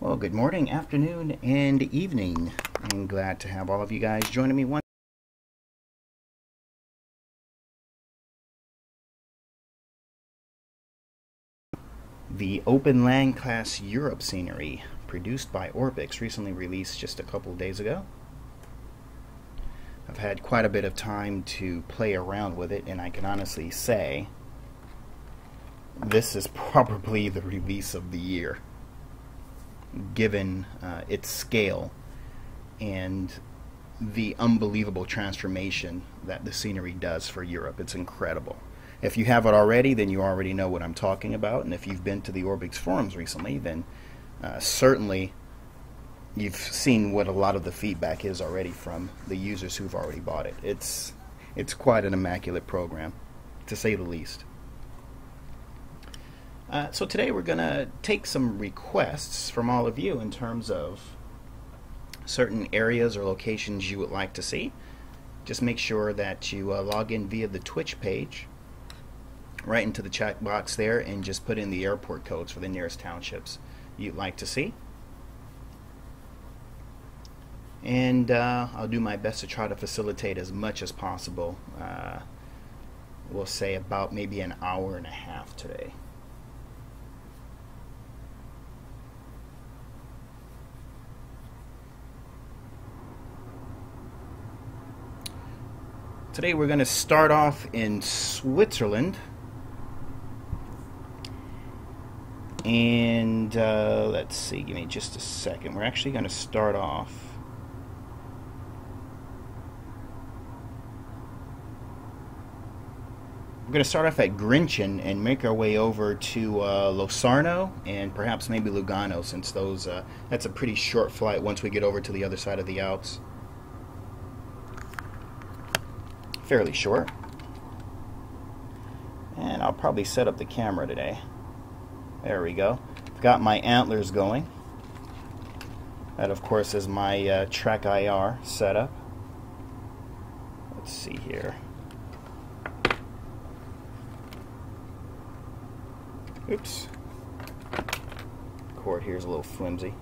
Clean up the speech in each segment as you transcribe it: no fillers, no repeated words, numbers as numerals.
Well, good morning, afternoon, and evening. I'm glad to have all of you guys joining me once. The OpenLC class Europe scenery, produced by Orbx, recently released just a couple days ago. I've had quite a bit of time to play around with it, and I can honestly say this is probably the release of the year, given its scale and the unbelievable transformation that the scenery does for Europe. It's incredible. If you have it already, then you already know what I'm talking about, and if you've been to the Orbx forums recently, then certainly you've seen what a lot of the feedback is already from the users who've already bought it. It's quite an immaculate program, to say the least. So today we're going to take some requests from all of you in terms of certain areas or locations you would like to see. Just make sure that you log in via the Twitch page, right into the chat box there, and just put in the airport codes for the nearest townships you'd like to see. And I'll do my best to try to facilitate as much as possible. We'll say about maybe an hour and a half today. Today we're going to start off in Switzerland, and let's see, give me just a second. We're actually going to start off at Grinin and make our way over to Locarno and perhaps maybe Lugano, since those that's a pretty short flight once we get over to the other side of the Alps. Fairly short. And I'll probably set up the camera today. There we go. I've got my antlers going. That, of course, is my Track IR setup. Let's see here. Oops. Cord here is a little flimsy.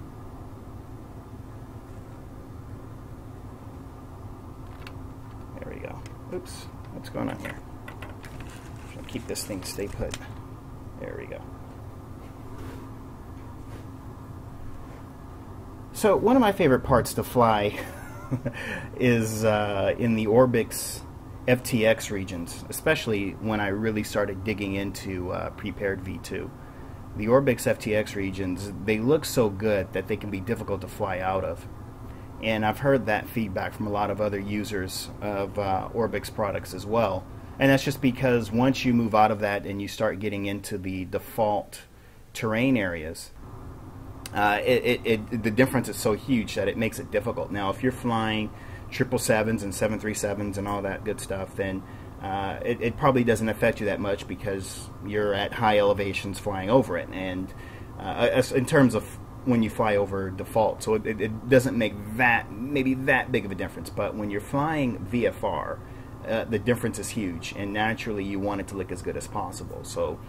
There we go. Oops, what's going on here? I'll keep this thing stay put. There we go. So one of my favorite parts to fly is in the Orbx FTX regions, especially when I really started digging into prepared V2. The Orbx FTX regions, they look so good that they can be difficult to fly out of. And I've heard that feedback from a lot of other users of Orbx products as well. And that's just because once you move out of that and you start getting into the default terrain areas, the difference is so huge that it makes it difficult. Now, if you're flying 777s and 737s and all that good stuff, then it probably doesn't affect you that much because you're at high elevations flying over it. And in terms of when you fly over default, so it doesn't make maybe that big of a difference. But when you're flying VFR, the difference is huge, and naturally you want it to look as good as possible. So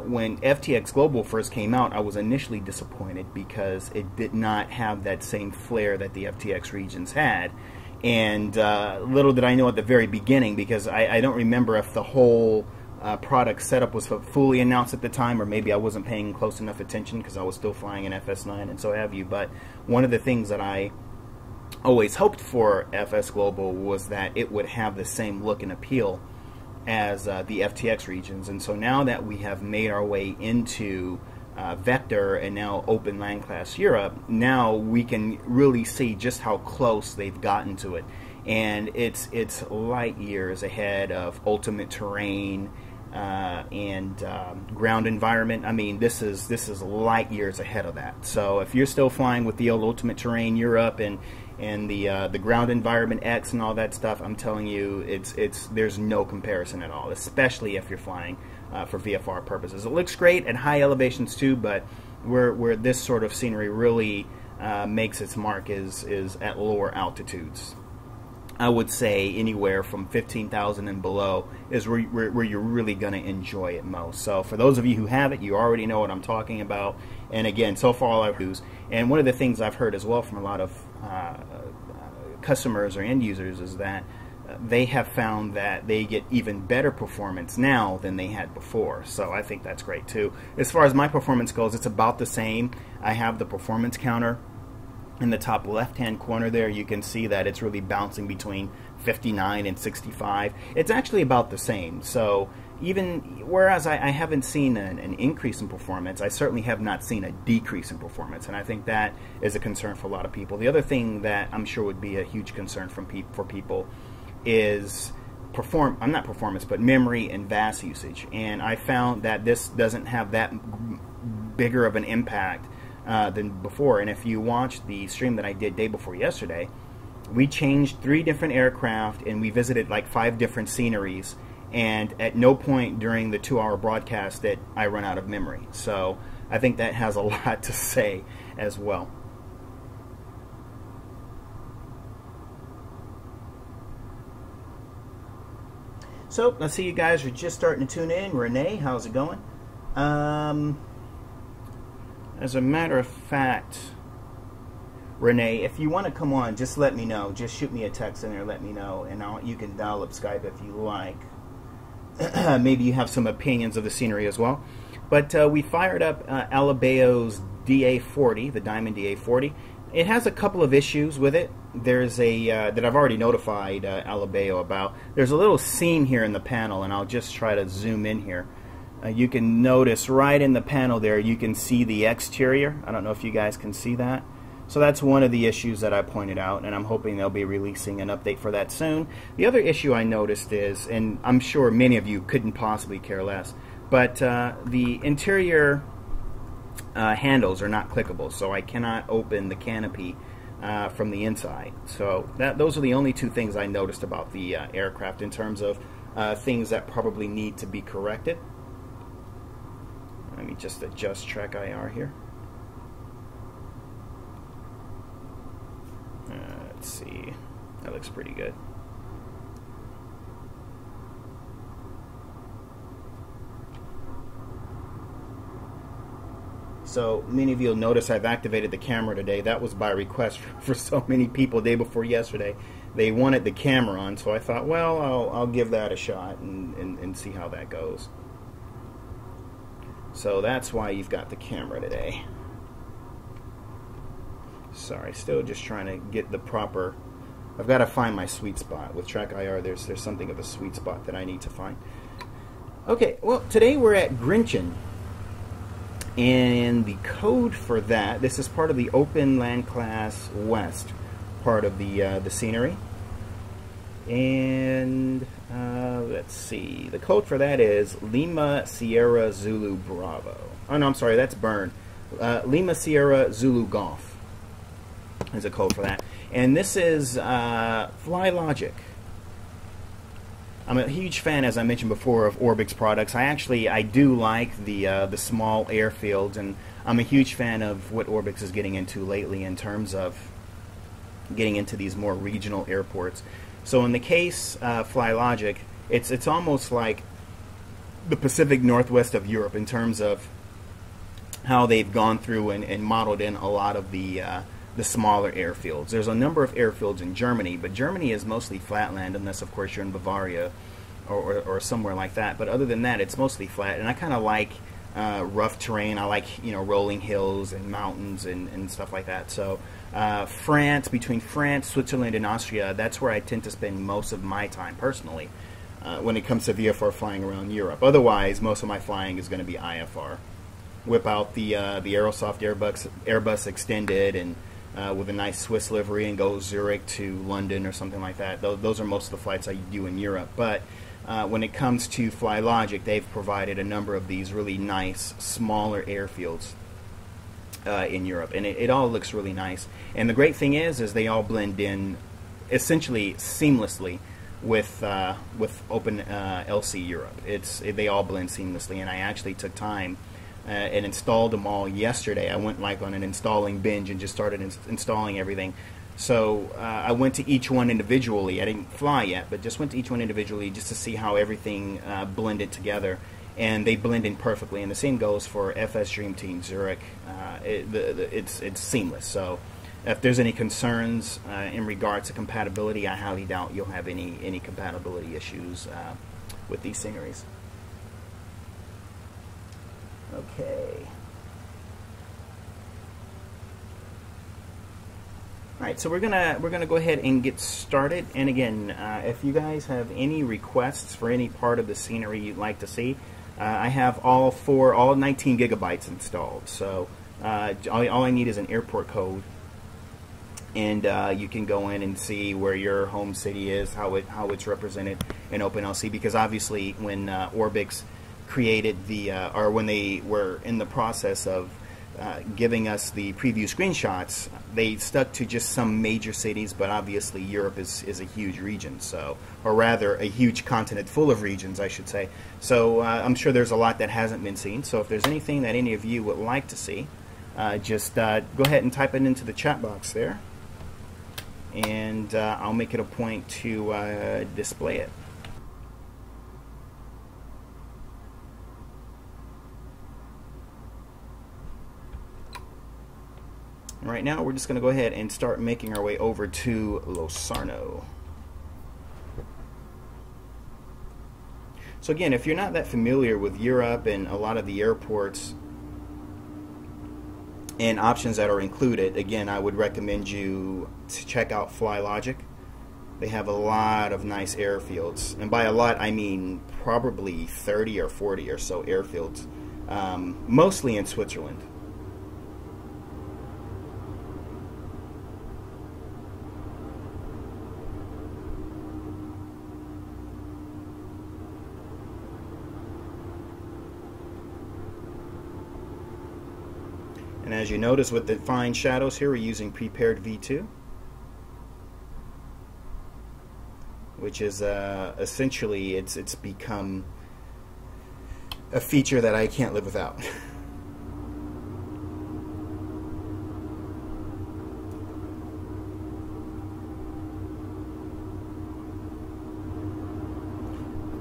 when FTX Global first came out, I was initially disappointed because it did not have that same flair that the FTX regions had. And little did I know at the very beginning, because I don't remember if the whole product setup was fully announced at the time, or maybe I wasn't paying close enough attention because I was still flying an FS9 and so have you. But one of the things that I always hoped for FS Global was that it would have the same look and appeal as the FTX regions. And so now that we have made our way into Vector and now OpenLC class Europe, now we can really see just how close they've gotten to it. And it's light years ahead of ultimate terrain and ground environment. I mean, this is light years ahead of that. So if you're still flying with the old ultimate terrain Europe and the ground environment X and all that stuff, I'm telling you, there's no comparison at all, especially if you're flying for VFR purposes. It looks great at high elevations too, but where this sort of scenery really makes its mark is at lower altitudes. I would say anywhere from 15,000 and below is where you're really going to enjoy it most. So for those of you who have it, you already know what I'm talking about. And again, so far all I've used, and one of the things I've heard as well from a lot of customers or end users is that they have found that they get even better performance now than they had before. So I think that's great too. As far as my performance goes, it's about the same. I have the performance counter in the top left-hand corner there. You can see that it's really bouncing between 59 and 65. It's actually about the same. So even whereas I haven't seen an increase in performance, I certainly have not seen a decrease in performance, and I think that is a concern for a lot of people. The other thing that I'm sure would be a huge concern for people is not performance, but memory and VAS usage. And I found that this doesn't have that bigger of an impact than before. And if you watch the stream that I did day before yesterday, we changed 3 different aircraft and we visited like 5 different sceneries, and at no point during the 2-hour broadcast did I run out of memory. So I think that has a lot to say as well. So let's see, you guys are just starting to tune in. Renee, how's it going? As a matter of fact, Renee, if you want to come on, just let me know. Just shoot me a text in there, let me know, and you can dial up Skype if you like. Maybe you have some opinions of the scenery as well. But we fired up Alabeo's DA40, the Diamond DA40. It has a couple of issues with it. There's a that I've already notified Alabeo about. There's a little seam here in the panel, and I'll just try to zoom in here. You can notice right in the panel there, you can see the exterior. I don't know if you guys can see that. So that's one of the issues that I pointed out, and I'm hoping they'll be releasing an update for that soon. The other issue I noticed is, and I'm sure many of you couldn't possibly care less, but the interior handles are not clickable, so I cannot open the canopy from the inside. So those are the only 2 things I noticed about the aircraft in terms of things that probably need to be corrected. Let me just adjust track IR here. Let's see. That looks pretty good. So many of you will notice I've activated the camera today. That was by request for so many people day before yesterday. They wanted the camera on, so I thought, well, I'll give that a shot and see how that goes. So that's why you've got the camera today. Sorry, still just trying to get the proper... I've got to find my sweet spot. With track IR, there's something of a sweet spot that I need to find. Okay, well, today we're at Grinin. And the code for that, this is part of the Open Land Class West part of the scenery. And let's see, the code for that is Lima Sierra Zulu Bravo. Oh no, I'm sorry, that's Bergen. Lima Sierra Zulu Golf is a code for that. And this is FlyLogic. I'm a huge fan, as I mentioned before, of Orbx products. I do like the small airfields, and I'm a huge fan of what Orbx is getting into lately in terms of getting into these more regional airports. So in the case FlyLogic, it's almost like the Pacific Northwest of Europe in terms of how they've gone through and modeled in a lot of the smaller airfields. There's a number of airfields in Germany, but Germany is mostly flatland, unless of course you're in Bavaria or somewhere like that. But other than that, it's mostly flat, and I kind of like rough terrain. I like rolling hills and mountains and stuff like that. So France, between France, Switzerland, and Austria, that's where I tend to spend most of my time personally when it comes to VFR flying around Europe. Otherwise, most of my flying is going to be IFR. Whip out the Aerosoft Airbus Extended and with a nice Swiss livery and go Zurich to London or something like that. Those are most of the flights I do in Europe. But when it comes to FlyLogic, they've provided a number of these really nice, smaller airfields in Europe. And it all looks really nice. And the great thing is they all blend in essentially seamlessly with OpenLC Europe. They all blend seamlessly, and I actually took time and installed them all yesterday. I went like on an installing binge and just started installing everything So I went to each one individually. I didn't fly yet, but just went to each one individually just to see how everything blended together. And they blend in perfectly. And the same goes for FS Dream Team Zurich. It's seamless. So if there's any concerns in regards to compatibility, I highly doubt you'll have any compatibility issues with these sceneries. Okay. All right, so we're gonna go ahead and get started. And again, if you guys have any requests for any part of the scenery you'd like to see, I have all 19 gigabytes installed. So all I need is an airport code, and you can go in and see where your home city is, how it's represented in OpenLC. Because obviously, when Orbx created or when they were in the process of giving us the preview screenshots, they stuck to just some major cities, but obviously Europe is a huge region, so, or rather a huge continent full of regions, I should say. So I'm sure there's a lot that hasn't been seen. So if there's anything that any of you would like to see, just go ahead and type it into the chat box there, and I'll make it a point to display it. Right now, we're just going to go ahead and start making our way over to Locarno. So again, if you're not that familiar with Europe and a lot of the airports and options that are included, again, I would recommend you to check out FlyLogic. They have a lot of nice airfields, and by a lot I mean probably 30 or 40 or so airfields, mostly in Switzerland. And as you notice with the fine shadows here, we're using prepared V2, which is essentially it's become a feature that I can't live without.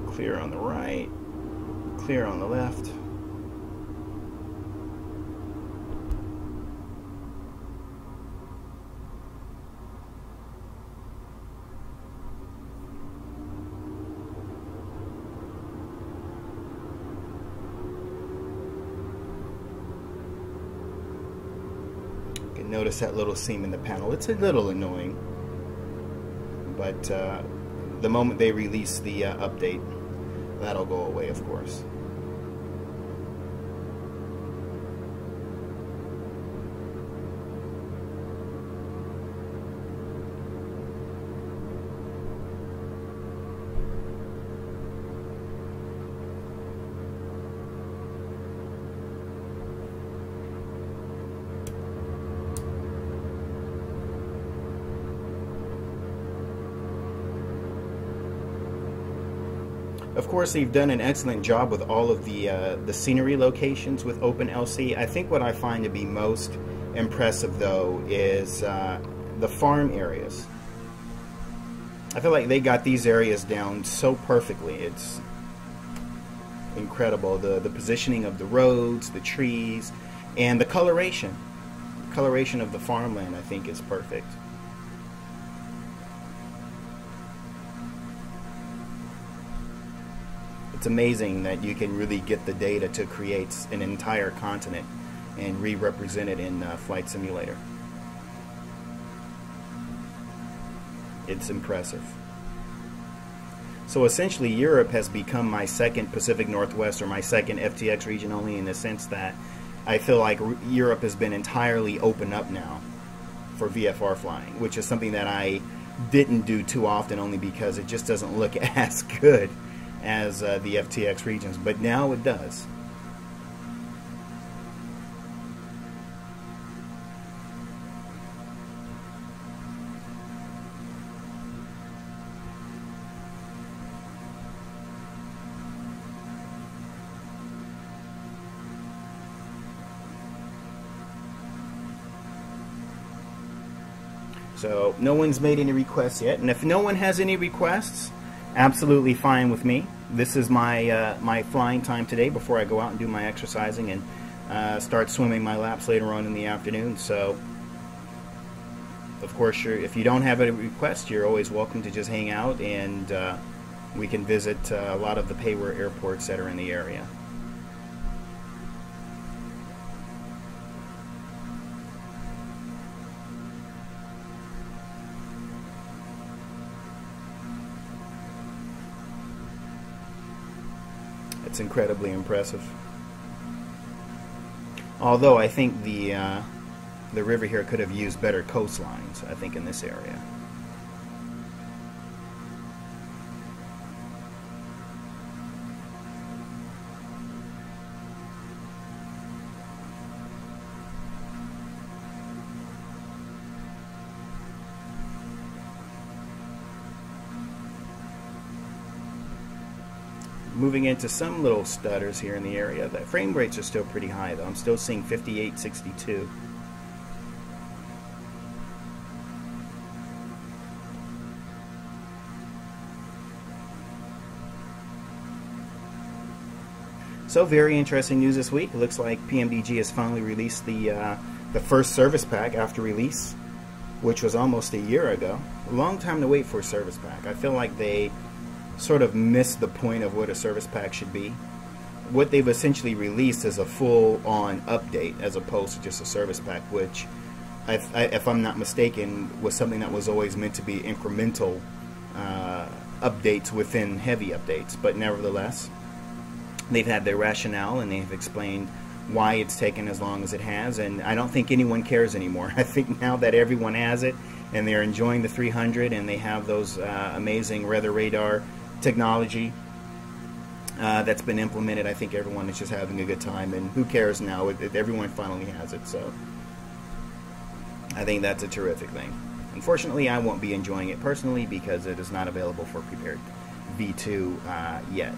Clear on the right, clear on the left. Notice that little seam in the panel. It's a little annoying, but the moment they release the update, that'll go away, of course. Of course, they've done an excellent job with all of the scenery locations with OpenLC. I think what I find to be most impressive, though, is the farm areas. I feel like they got these areas down so perfectly. It's incredible. The positioning of the roads, the trees, and the coloration. The coloration of the farmland, I think, is perfect. It's amazing that you can really get the data to create an entire continent and re-represent it in Flight Simulator. It's impressive. So essentially, Europe has become my second Pacific Northwest, or my second FTX region, only in the sense that I feel like Europe has been entirely opened up now for VFR flying, which is something that I didn't do too often, only because it just doesn't look as good as the FTX regions, but now it does. So no one's made any requests yet, and if no one has any requests, absolutely fine with me. This is my my flying time today before I go out and do my exercising and start swimming my laps later on in the afternoon. So, of course, if you don't have a request, you're always welcome to just hang out, and we can visit a lot of the payware airports that are in the area. It's incredibly impressive. Although I think the river here could have used better coastlines, I think, in this area. Moving into some little stutters here in the area. The frame rates are still pretty high, though. I'm still seeing 58, 62. So, very interesting news this week. It looks like PMDG has finally released the first service pack after release, which was almost a year ago. A long time to wait for a service pack. I feel like they sort of missed the point of what a service pack should be. What they've essentially released is a full-on update as opposed to just a service pack, which, if I'm not mistaken, was something that was always meant to be incremental updates within heavy updates. But nevertheless, they've had their rationale and they've explained why it's taken as long as it has, and I don't think anyone cares anymore. I think now that everyone has it and they're enjoying the 300 and they have those amazing weather radar technology that's been implemented, I think everyone is just having a good time, and who cares now? Everyone finally has it, so I think that's a terrific thing. Unfortunately, I won't be enjoying it personally because it is not available for prepared V2 yet.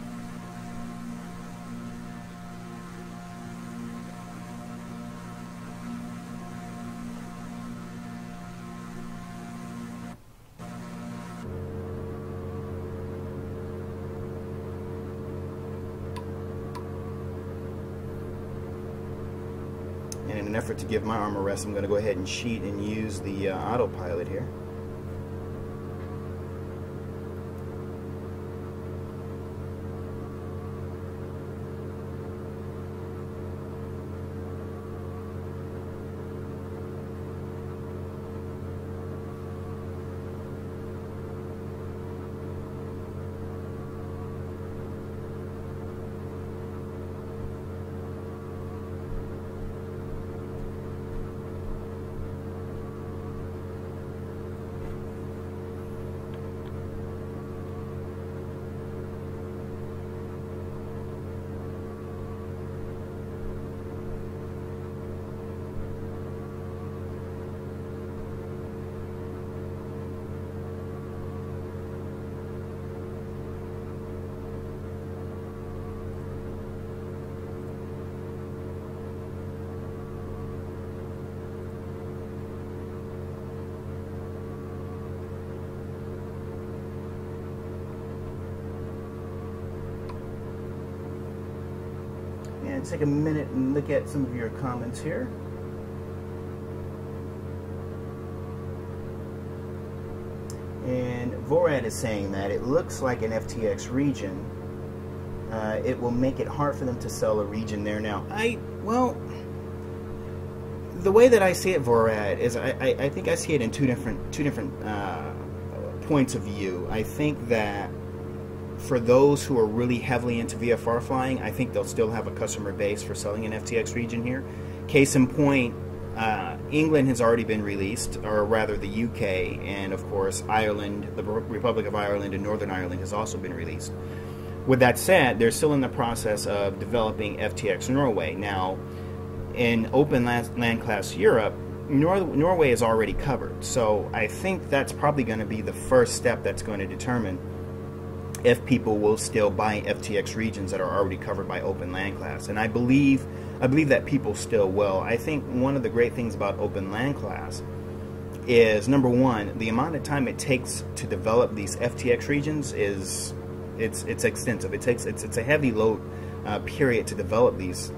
And in an effort to give my arm a rest, I'm going to go ahead and cheat and use the autopilot here. And take a minute and look at some of your comments here. And Vorad is saying that it looks like an FTX region. It will make it hard for them to sell a region there now. Well, the way that I see it, Vorad, is I think I see it in two different points of view. I think that for those who are really heavily into VFR flying, I think they'll still have a customer base for selling an FTX region here. Case in point, England has already been released, or rather the UK, and of course Ireland, the Republic of Ireland and Northern Ireland has also been released. With that said, they're still in the process of developing FTX Norway. Now, in Open Land Class Europe, Norway is already covered, so I think that's probably going to be the first step that's going to determine if people will still buy FTX regions that are already covered by Open Land Class. And I believe that people still will. I think one of the great things about Open Land Class is, number one, the amount of time it takes to develop these FTX regions is it's extensive. It's a heavy load period to develop these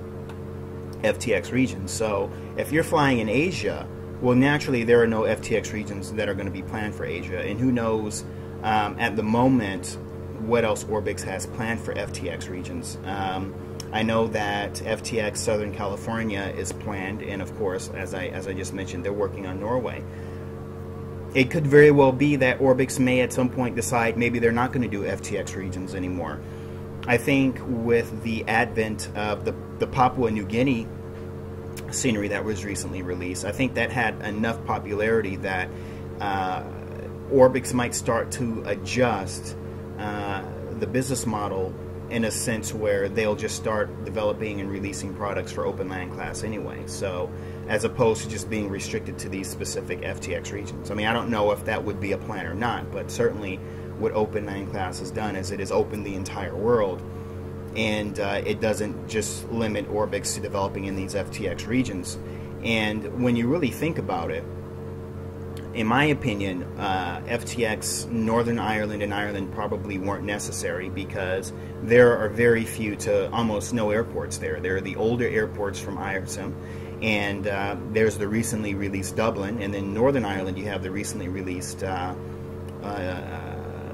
FTX regions. So if you're flying in Asia, well, naturally there are no FTX regions that are going to be planned for Asia, and who knows at the moment what else Orbx has planned for FTX regions. I know that FTX Southern California is planned, and of course, as I just mentioned, they're working on Norway. It could very well be that Orbx may at some point decide maybe they're not going to do FTX regions anymore. I think with the advent of the Papua New Guinea scenery that was recently released, I think that had enough popularity that Orbx might start to adjust the business model in a sense where they'll just start developing and releasing products for open land class anyway. So as opposed to just being restricted to these specific FTX regions. I mean, I don't know if that would be a plan or not, but certainly what open land class has done is it has opened the entire world, and it doesn't just limit Orbx to developing in these FTX regions. And when you really think about it, in my opinion, FTX Northern Ireland and Ireland probably weren't necessary because there are very few to almost no airports there. There are the older airports from Ireland, and there's the recently released Dublin, and then Northern Ireland you have the recently released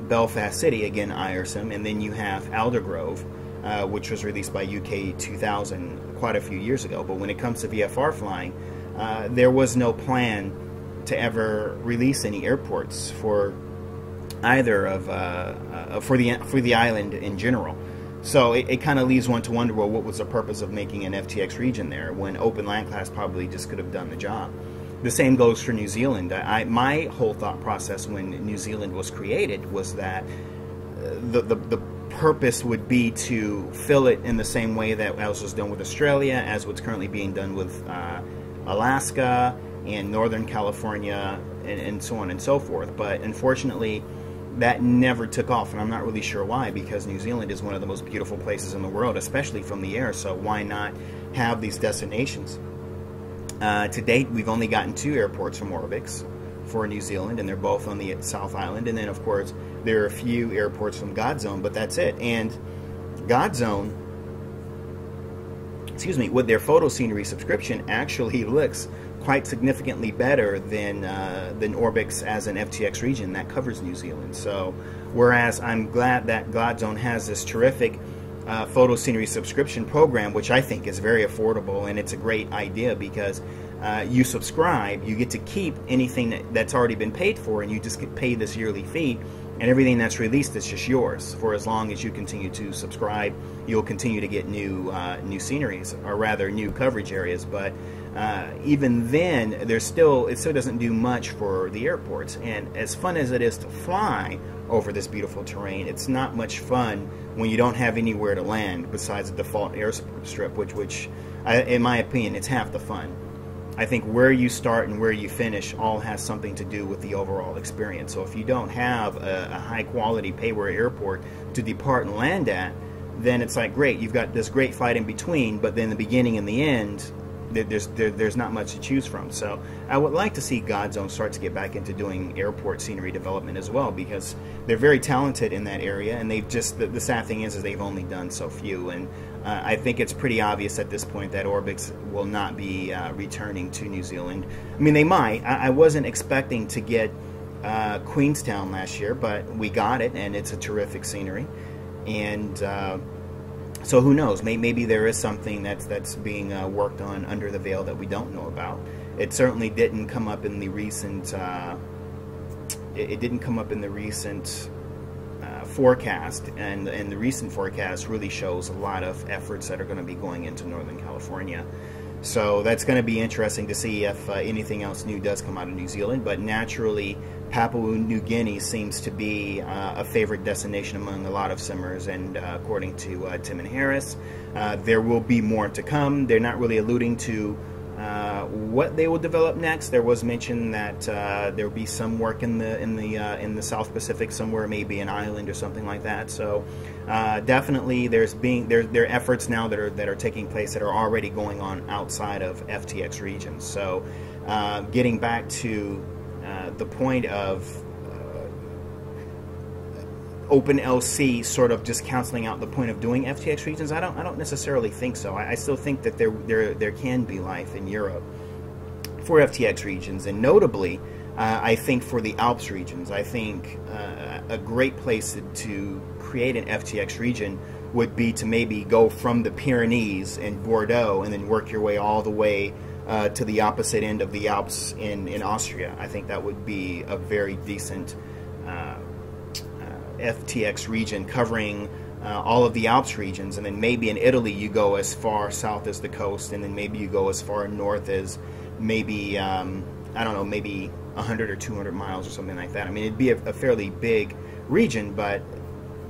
Belfast City, again Ireland, and then you have Aldergrove, which was released by UK 2000 quite a few years ago. But when it comes to VFR flying, there was no plan to ever release any airports for either of for the island in general. So it kind of leaves one to wonder, well, what was the purpose of making an FTX region there when open land class probably just could have done the job? The same goes for New Zealand. My whole thought process when New Zealand was created was that the purpose would be to fill it in the same way that was done with Australia, as what's currently being done with Alaska and Northern California, and so on and so forth. But unfortunately, that never took off, and I'm not really sure why, because New Zealand is one of the most beautiful places in the world, especially from the air, so why not have these destinations? To date, we've only gotten 2 airports from Orbx for New Zealand, and they're both on the South Island, and then of course there are a few airports from Godzone, but that's it. And Godzone, excuse me, with their photo scenery subscription actually looks quite significantly better than Orbx as an FTX region that covers New Zealand. So whereas I'm glad that Godzone has this terrific photo scenery subscription program, which I think is very affordable, and it's a great idea because you subscribe, you get to keep anything that's already been paid for, and you just get paid this yearly fee, and everything that's released is just yours for as long as you continue to subscribe. You'll continue to get new sceneries, or rather new coverage areas, but even then it still doesn't do much for the airports. And as fun as it is to fly over this beautiful terrain, it's not much fun when you don't have anywhere to land besides the default airstrip, which in my opinion, it's half the fun. I think where you start and where you finish all has something to do with the overall experience. So if you don't have a high quality pay-where airport to depart and land at, then it's like, great, you've got this great flight in between, but then the beginning and the end, there's not much to choose from. So I would like to see Godzone start to get back into doing airport scenery development as well, because they're very talented in that area, and they've just, the sad thing is they've only done so few. And I think it's pretty obvious at this point that Orbx will not be returning to New Zealand. I mean, they might. I wasn't expecting to get Queenstown last year, but we got it, and it's a terrific scenery. And so who knows? Maybe there is something that's being worked on under the veil that we don't know about. It certainly didn't come up in the recent. It didn't come up in the recent forecast, and the recent forecast really shows a lot of efforts that are going to be going into Northern California. So that's going to be interesting to see if anything else new does come out of New Zealand. But naturally, Papua New Guinea seems to be a favorite destination among a lot of simmers, and according to Tim and Harris, there will be more to come. They're not really alluding to what they will develop next. There was mention that there will be some work in the South Pacific somewhere, maybe an island or something like that. So definitely there are efforts now that are taking place that are already going on outside of FTX regions. So getting back to the point of OpenLC sort of just canceling out the point of doing FTX regions? I don't necessarily think so. I still think that there can be life in Europe for FTX regions, and notably, I think for the Alps regions. I think a great place to create an FTX region would be to maybe go from the Pyrenees and Bordeaux and then work your way all the way to the opposite end of the Alps in Austria. I think that would be a very decent FTX region covering all of the Alps regions, and then maybe in Italy you go as far south as the coast, and then maybe you go as far north as maybe I don't know, maybe 100 or 200 miles or something like that. I mean, it'd be a fairly big region, but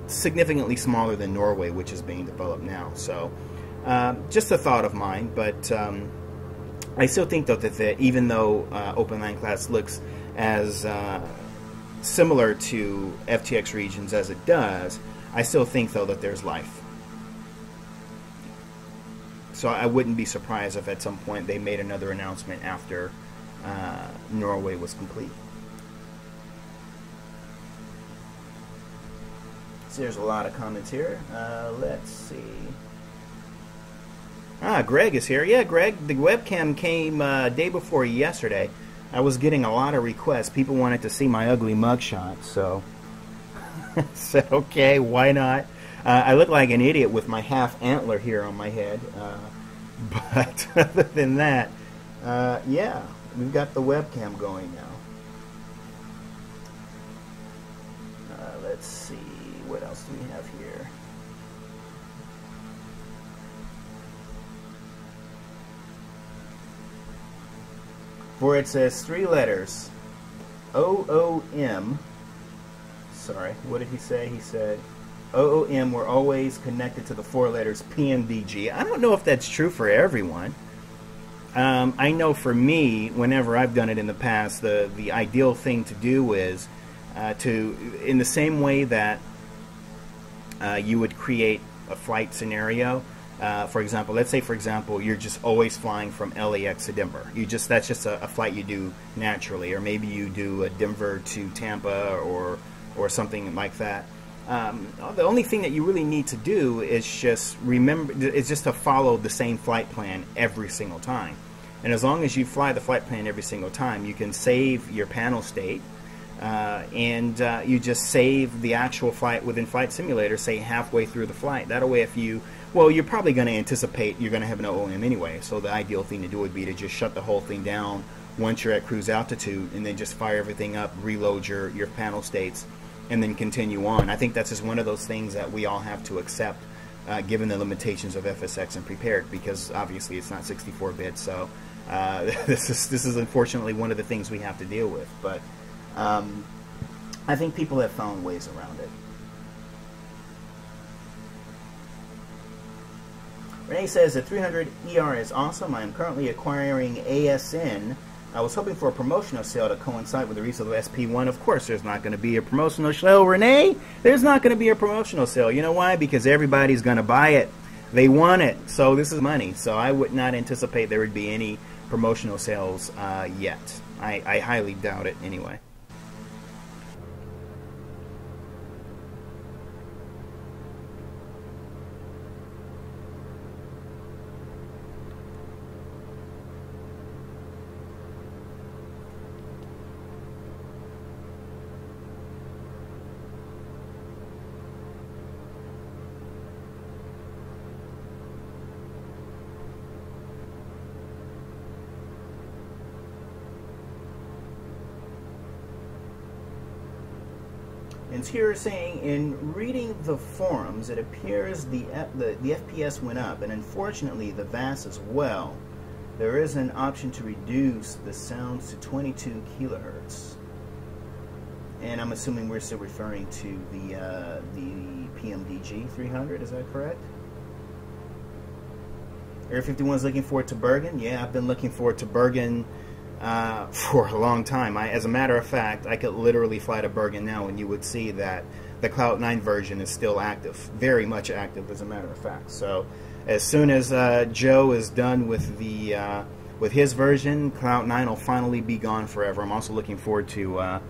significantly smaller than Norway, which is being developed now. So just a thought of mine, but I still think though that even though Open Land Class looks as similar to FTX regions as it does, I still think though that there's life. So I wouldn't be surprised if at some point they made another announcement after Norway was complete. So there's a lot of comments here. Let's see. Greg is here. Yeah, Greg, the webcam came day before yesterday. I was getting a lot of requests. People wanted to see my ugly mugshot, so I said, okay, why not? I look like an idiot with my half antler here on my head. But other than that, yeah, we've got the webcam going now. Let's see, what else do we have here? For it says 3 letters, OOM. Sorry, what did he say? He said, OOM were always connected to the 4 letters PMDG. I don't know if that's true for everyone. I know for me, whenever I've done it in the past, the ideal thing to do is in the same way that you would create a flight scenario. For example, let's say, for example, you're just always flying from LAX to Denver. That's just a flight you do naturally, or maybe you do a Denver to Tampa or something like that. The only thing that you really need to do is just to follow the same flight plan every single time. And as long as you fly the flight plan every single time, you can save your panel state, and you just save the actual flight within Flight Simulator, say halfway through the flight. That way, you're probably going to anticipate you're going to have an OOM anyway, so the ideal thing to do would be to just shut the whole thing down once you're at cruise altitude, and then just fire everything up, reload your panel states, and then continue on. I think that's just one of those things that we all have to accept, given the limitations of FSX and Prepared, because obviously it's not 64-bit, so this is unfortunately one of the things we have to deal with. But I think people have found ways around it. Renee says the 300 ER is awesome. I am currently acquiring ASN. I was hoping for a promotional sale to coincide with the resale of SP1. Of course, there's not going to be a promotional sale, Renee. There's not going to be a promotional sale. You know why? Because everybody's going to buy it. They want it. So this is money. So I would not anticipate there would be any promotional sales yet. I highly doubt it anyway. And here saying, in reading the forums, it appears the FPS went up, and unfortunately the VAS as well. There is an option to reduce the sounds to 22 kilohertz. And I'm assuming we're still referring to the PMDG 300, is that correct? Air 51's looking forward to Bergen. Yeah, I've been looking forward to Bergen for a long time. As a matter of fact, I could literally fly to Bergen now and you would see that the Cloud 9 version is still active, very much active as a matter of fact. So as soon as Joe is done with the with his version, Cloud 9 will finally be gone forever. I'm also looking forward to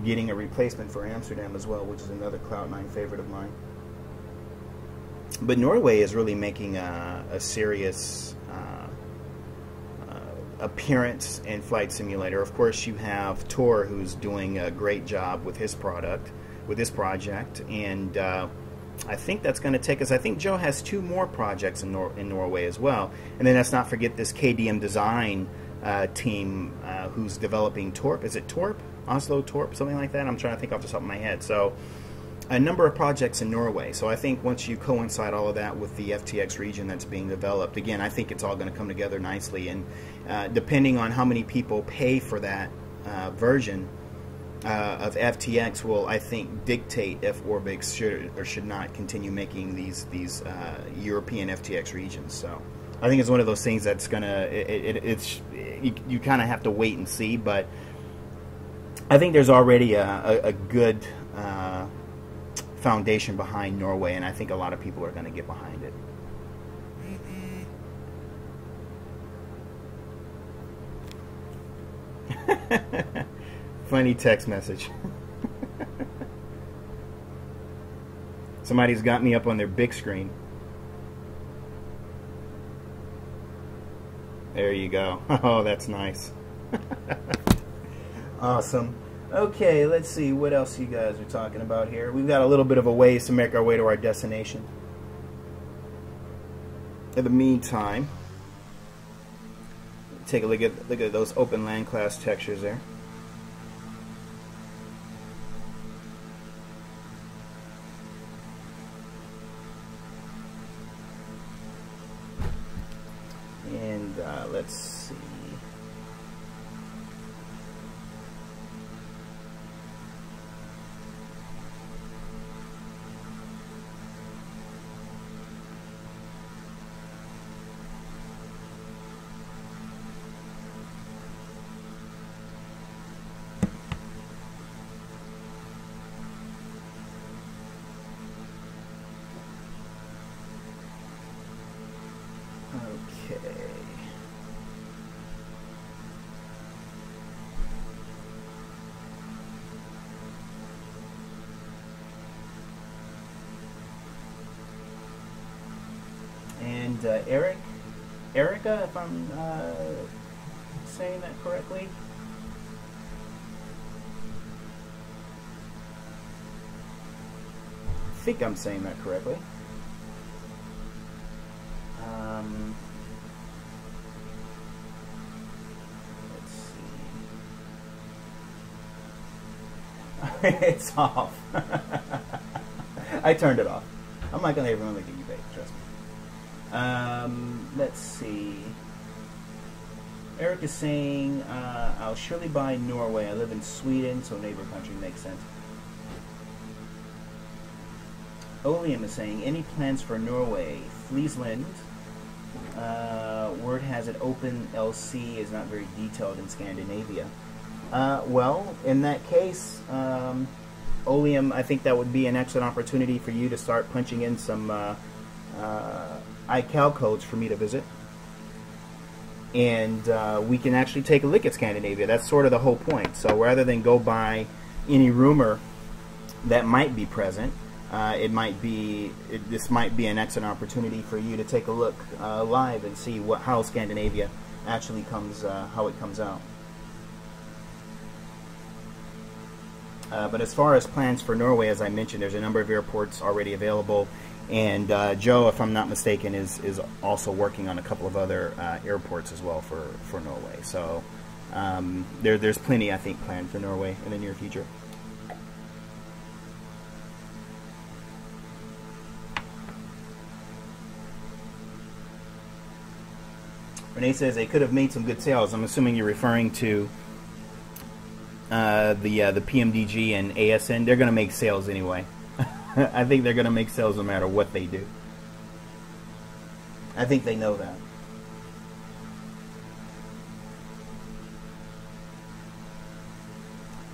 getting a replacement for Amsterdam as well, which is another Cloud 9 favorite of mine. But Norway is really making a serious appearance in Flight Simulator. Of course, you have Tor, who's doing a great job with his project, and I think that's going to take us. I think Joe has 2 more projects in Norway as well, and then let's not forget this KDM Design team who's developing Torp. Is it Torp? Oslo Torp, something like that. I'm trying to think off the top of my head. So a number of projects in Norway. So I think once you coincide all of that with the FTX region that's being developed, again, I think it's all going to come together nicely. And depending on how many people pay for that version of FTX will, I think, dictate if Orbx should or should not continue making these European FTX regions. So I think it's one of those things that's gonna you kind of have to wait and see. But I think there's already a good foundation behind Norway, and I think a lot of people are going to get behind it. Funny text message. Somebody's got me up on their big screen. There you go. Oh, that's nice. Awesome. Okay, let's see what else you guys are talking about here. We've got a little bit of a ways to make our way to our destination. In the meantime, take a look at those open land class textures there. And let's see. And Erica, if I'm saying that correctly. I think I'm saying that correctly. Let's see. It's off. I turned it off. I'm not going to even look at you, babe. Trust me. Let's see. Eric is saying, I'll surely buy Norway. I live in Sweden, so neighbor country makes sense. Oleum is saying, any plans for Norway? Friesland. Word has it OpenLC is not very detailed in Scandinavia. Well, in that case, Oleum, I think that would be an excellent opportunity for you to start punching in some iCal codes for me to visit. And we can actually take a look at Scandinavia. That's sort of the whole point. So rather than go by any rumor that might be present, this might be an excellent opportunity for you to take a look live and see how Scandinavia actually comes, how it comes out. But as far as plans for Norway, as I mentioned, there's a number of airports already available, and Joe, if I'm not mistaken, is also working on a couple of other airports as well for Norway. So there's plenty, I think, planned for Norway in the near future. Renee says they could have made some good sales. I'm assuming you're referring to the PMDG and ASN. They're going to make sales anyway. I think they're going to make sales no matter what they do. I think they know that.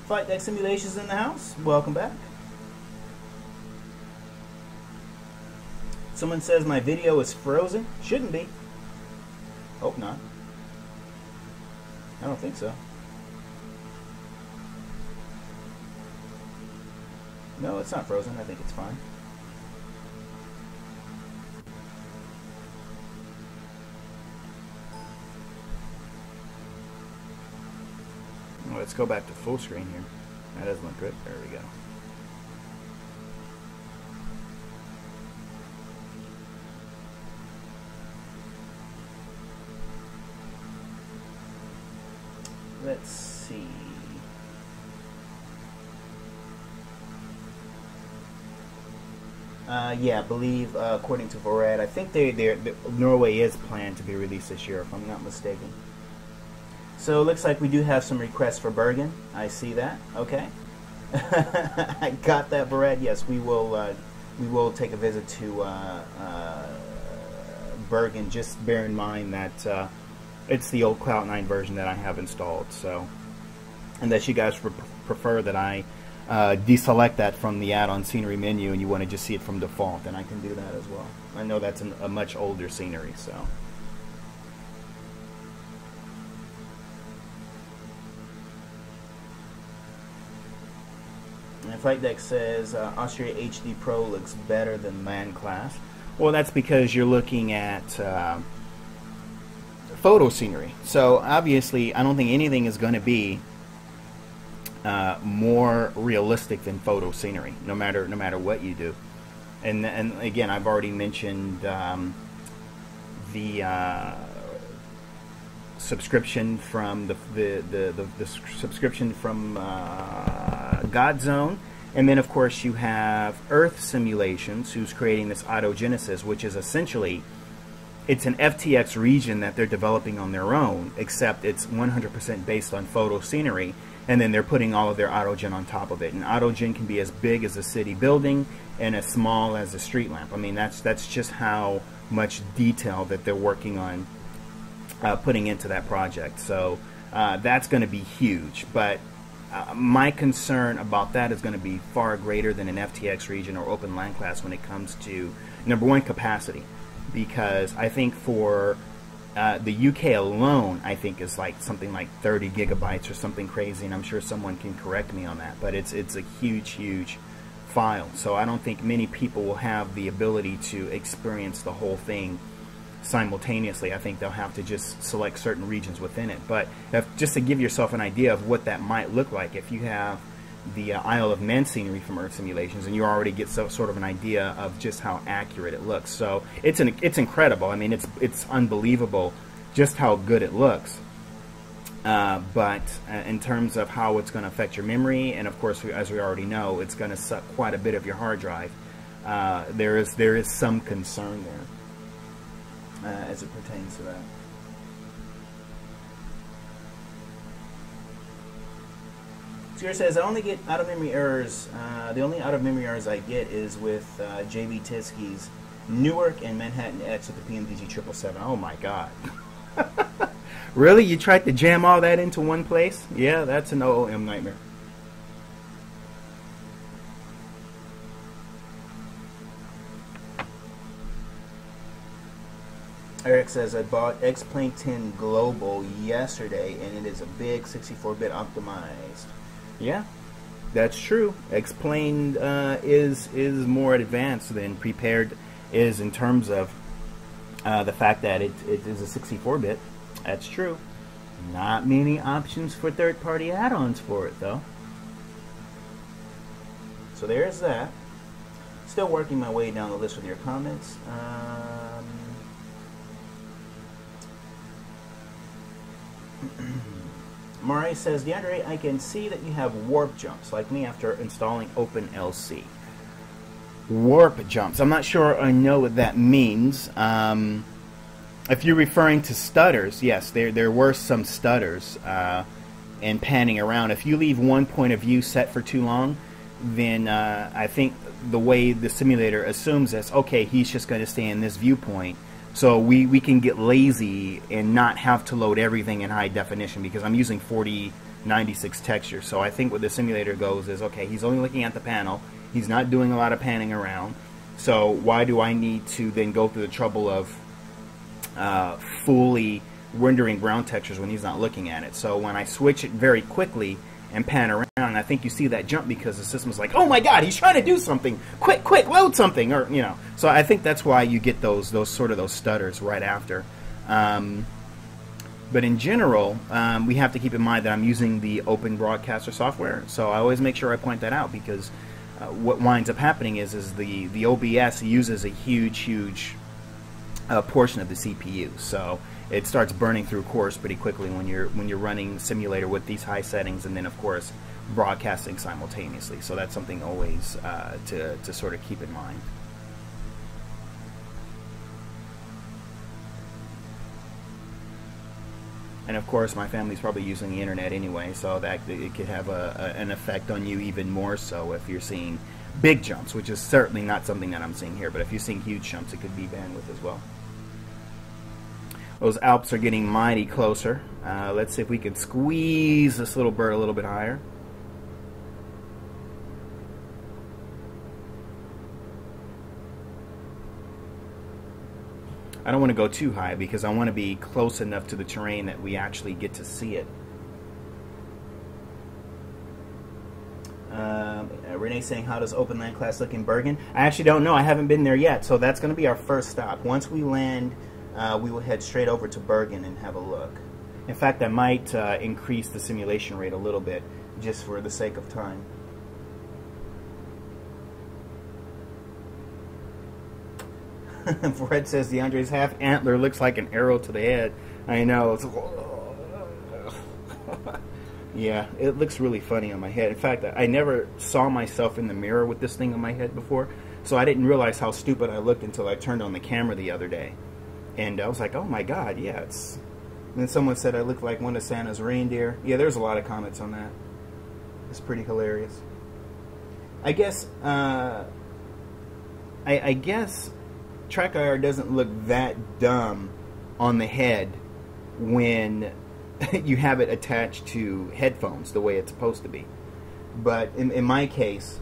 Flight Deck Simulations in the house. Welcome back. Someone says my video is frozen. Shouldn't be. Hope not. I don't think so. No, it's not frozen. I think it's fine. Well, let's go back to full screen here. That doesn't look good. There we go. Let's see. Yeah, I believe according to Vorad, I think Norway is planned to be released this year, if I'm not mistaken. So it looks like we do have some requests for Bergen. I see that. Okay, I got that, Vorad. Yes, we will take a visit to Bergen. Just bear in mind that it's the old Cloud9 version that I have installed. So, and that you guys prefer that I deselect that from the add-on scenery menu and you want to just see it from default, and I can do that as well. I know that's a much older scenery, so. And Flight Deck says Austria HD Pro looks better than Land Class. Well, that's because you're looking at photo scenery. So obviously, I don't think anything is going to be more realistic than photo scenery, no matter what you do. And again, I've already mentioned the subscription from the subscription from Godzone, and then of course you have Earth Simulations, who's creating this Autogenesis, which is essentially it's an FTX region that they're developing on their own, except it's 100% based on photo scenery. And then they're putting all of their autogen on top of it. And autogen can be as big as a city building and as small as a street lamp. I mean, that's just how much detail that they're working on putting into that project. So that's going to be huge. But my concern about that is going to be far greater than an FTX region or Open Land Class when it comes to, number one, capacity. Because I think for the UK alone, I think is like something like 30 gigabytes or something crazy, and I'm sure someone can correct me on that, but it's a huge file. So I don't think many people will have the ability to experience the whole thing simultaneously. I think they'll have to just select certain regions within it. But just to give yourself an idea of what that might look like, if you have the Isle of Man scenery from Earth Simulations, and you already get sort of an idea of just how accurate it looks. So it's incredible. I mean, it's unbelievable just how good it looks. But in terms of how it's going to affect your memory, and of course, as we already know, it's going to suck quite a bit of your hard drive. There is some concern there as it pertains to that. Sierra says, I only get out-of-memory errors. The only out-of-memory errors I get is with JB Tiskey's Newark and Manhattan X with the PMDG 777. Oh my God. Really? You tried to jam all that into one place? Yeah, that's an OOM nightmare. Eric says, I bought X-Plane 10 Global yesterday, and it is a big 64-bit optimized. Yeah, that's true. X-Plane is more advanced than Prepared is in terms of the fact that it is a 64-bit. That's true. Not many options for third-party add-ons for it, though. So there's that. Still working my way down the list with your comments. Mari says, DeAndre, I can see that you have warp jumps, like me after installing OpenLC. Warp jumps. I'm not sure I know what that means. If you're referring to stutters, yes, there were some stutters and panning around. If you leave one point of view set for too long, then I think the way the simulator assumes is, okay, he's just going to stay in this viewpoint. So we can get lazy and not have to load everything in high definition, because I'm using 4096 texture. So I think what the simulator goes is, okay, he's only looking at the panel. He's not doing a lot of panning around. So why do I need to then go through the trouble of fully rendering ground textures when he's not looking at it. So when I switch it very quickly and pan around, I think you see that jump because the system's like, oh my god, he's trying to do something, quick, load something, or you know. So I think that's why you get those stutters right after. But in general, we have to keep in mind that I'm using the Open Broadcaster software, so I always make sure I point that out, because what winds up happening is the OBS uses a huge portion of the CPU, so it starts burning through cores pretty quickly when you're running simulator with these high settings, and then of course broadcasting simultaneously. So that's something always to sort of keep in mind. And of course, my family's probably using the internet anyway, so that it could have an effect on you even more so if you're seeing big jumps, which is certainly not something that I'm seeing here. But if you're seeing huge jumps, it could be bandwidth as well. Those Alps are getting mighty closer. Let's see if we can squeeze this little bird a little bit higher. I don't want to go too high because I want to be close enough to the terrain that we actually get to see it. Renee saying, how does Open Land class look in Bergen? I actually don't know. I haven't been there yet, so that's going to be our first stop. Once we land, we will head straight over to Bergen and have a look. In fact, I might increase the simulation rate a little bit just for the sake of time. Fred says DeAndre's half antler looks like an arrow to the head. I know. It's yeah, it looks really funny on my head. In fact, I never saw myself in the mirror with this thing on my head before, so I didn't realize how stupid I looked until I turned on the camera the other day. And I was like, oh my god, yeah, it's... And then someone said I look like one of Santa's reindeer. Yeah, there's a lot of comments on that. It's pretty hilarious. I guess, I guess TrackIR doesn't look that dumb on the head when you have it attached to headphones the way it's supposed to be. But in my case,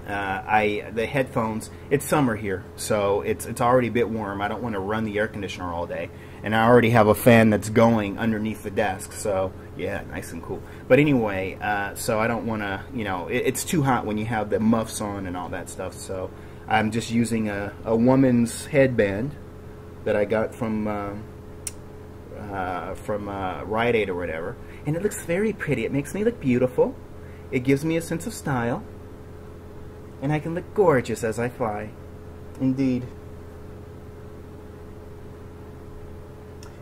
the headphones, it's summer here, so it's already a bit warm. I don't want to run the air conditioner all day, and I already have a fan that's going underneath the desk, so yeah, nice and cool. But anyway, so I don't want to, you know, it's too hot when you have the muffs on and all that stuff, so I'm just using a woman's headband that I got from Rite Aid or whatever, and it looks very pretty. It makes me look beautiful. It gives me a sense of style, and I can look gorgeous as I fly. Indeed.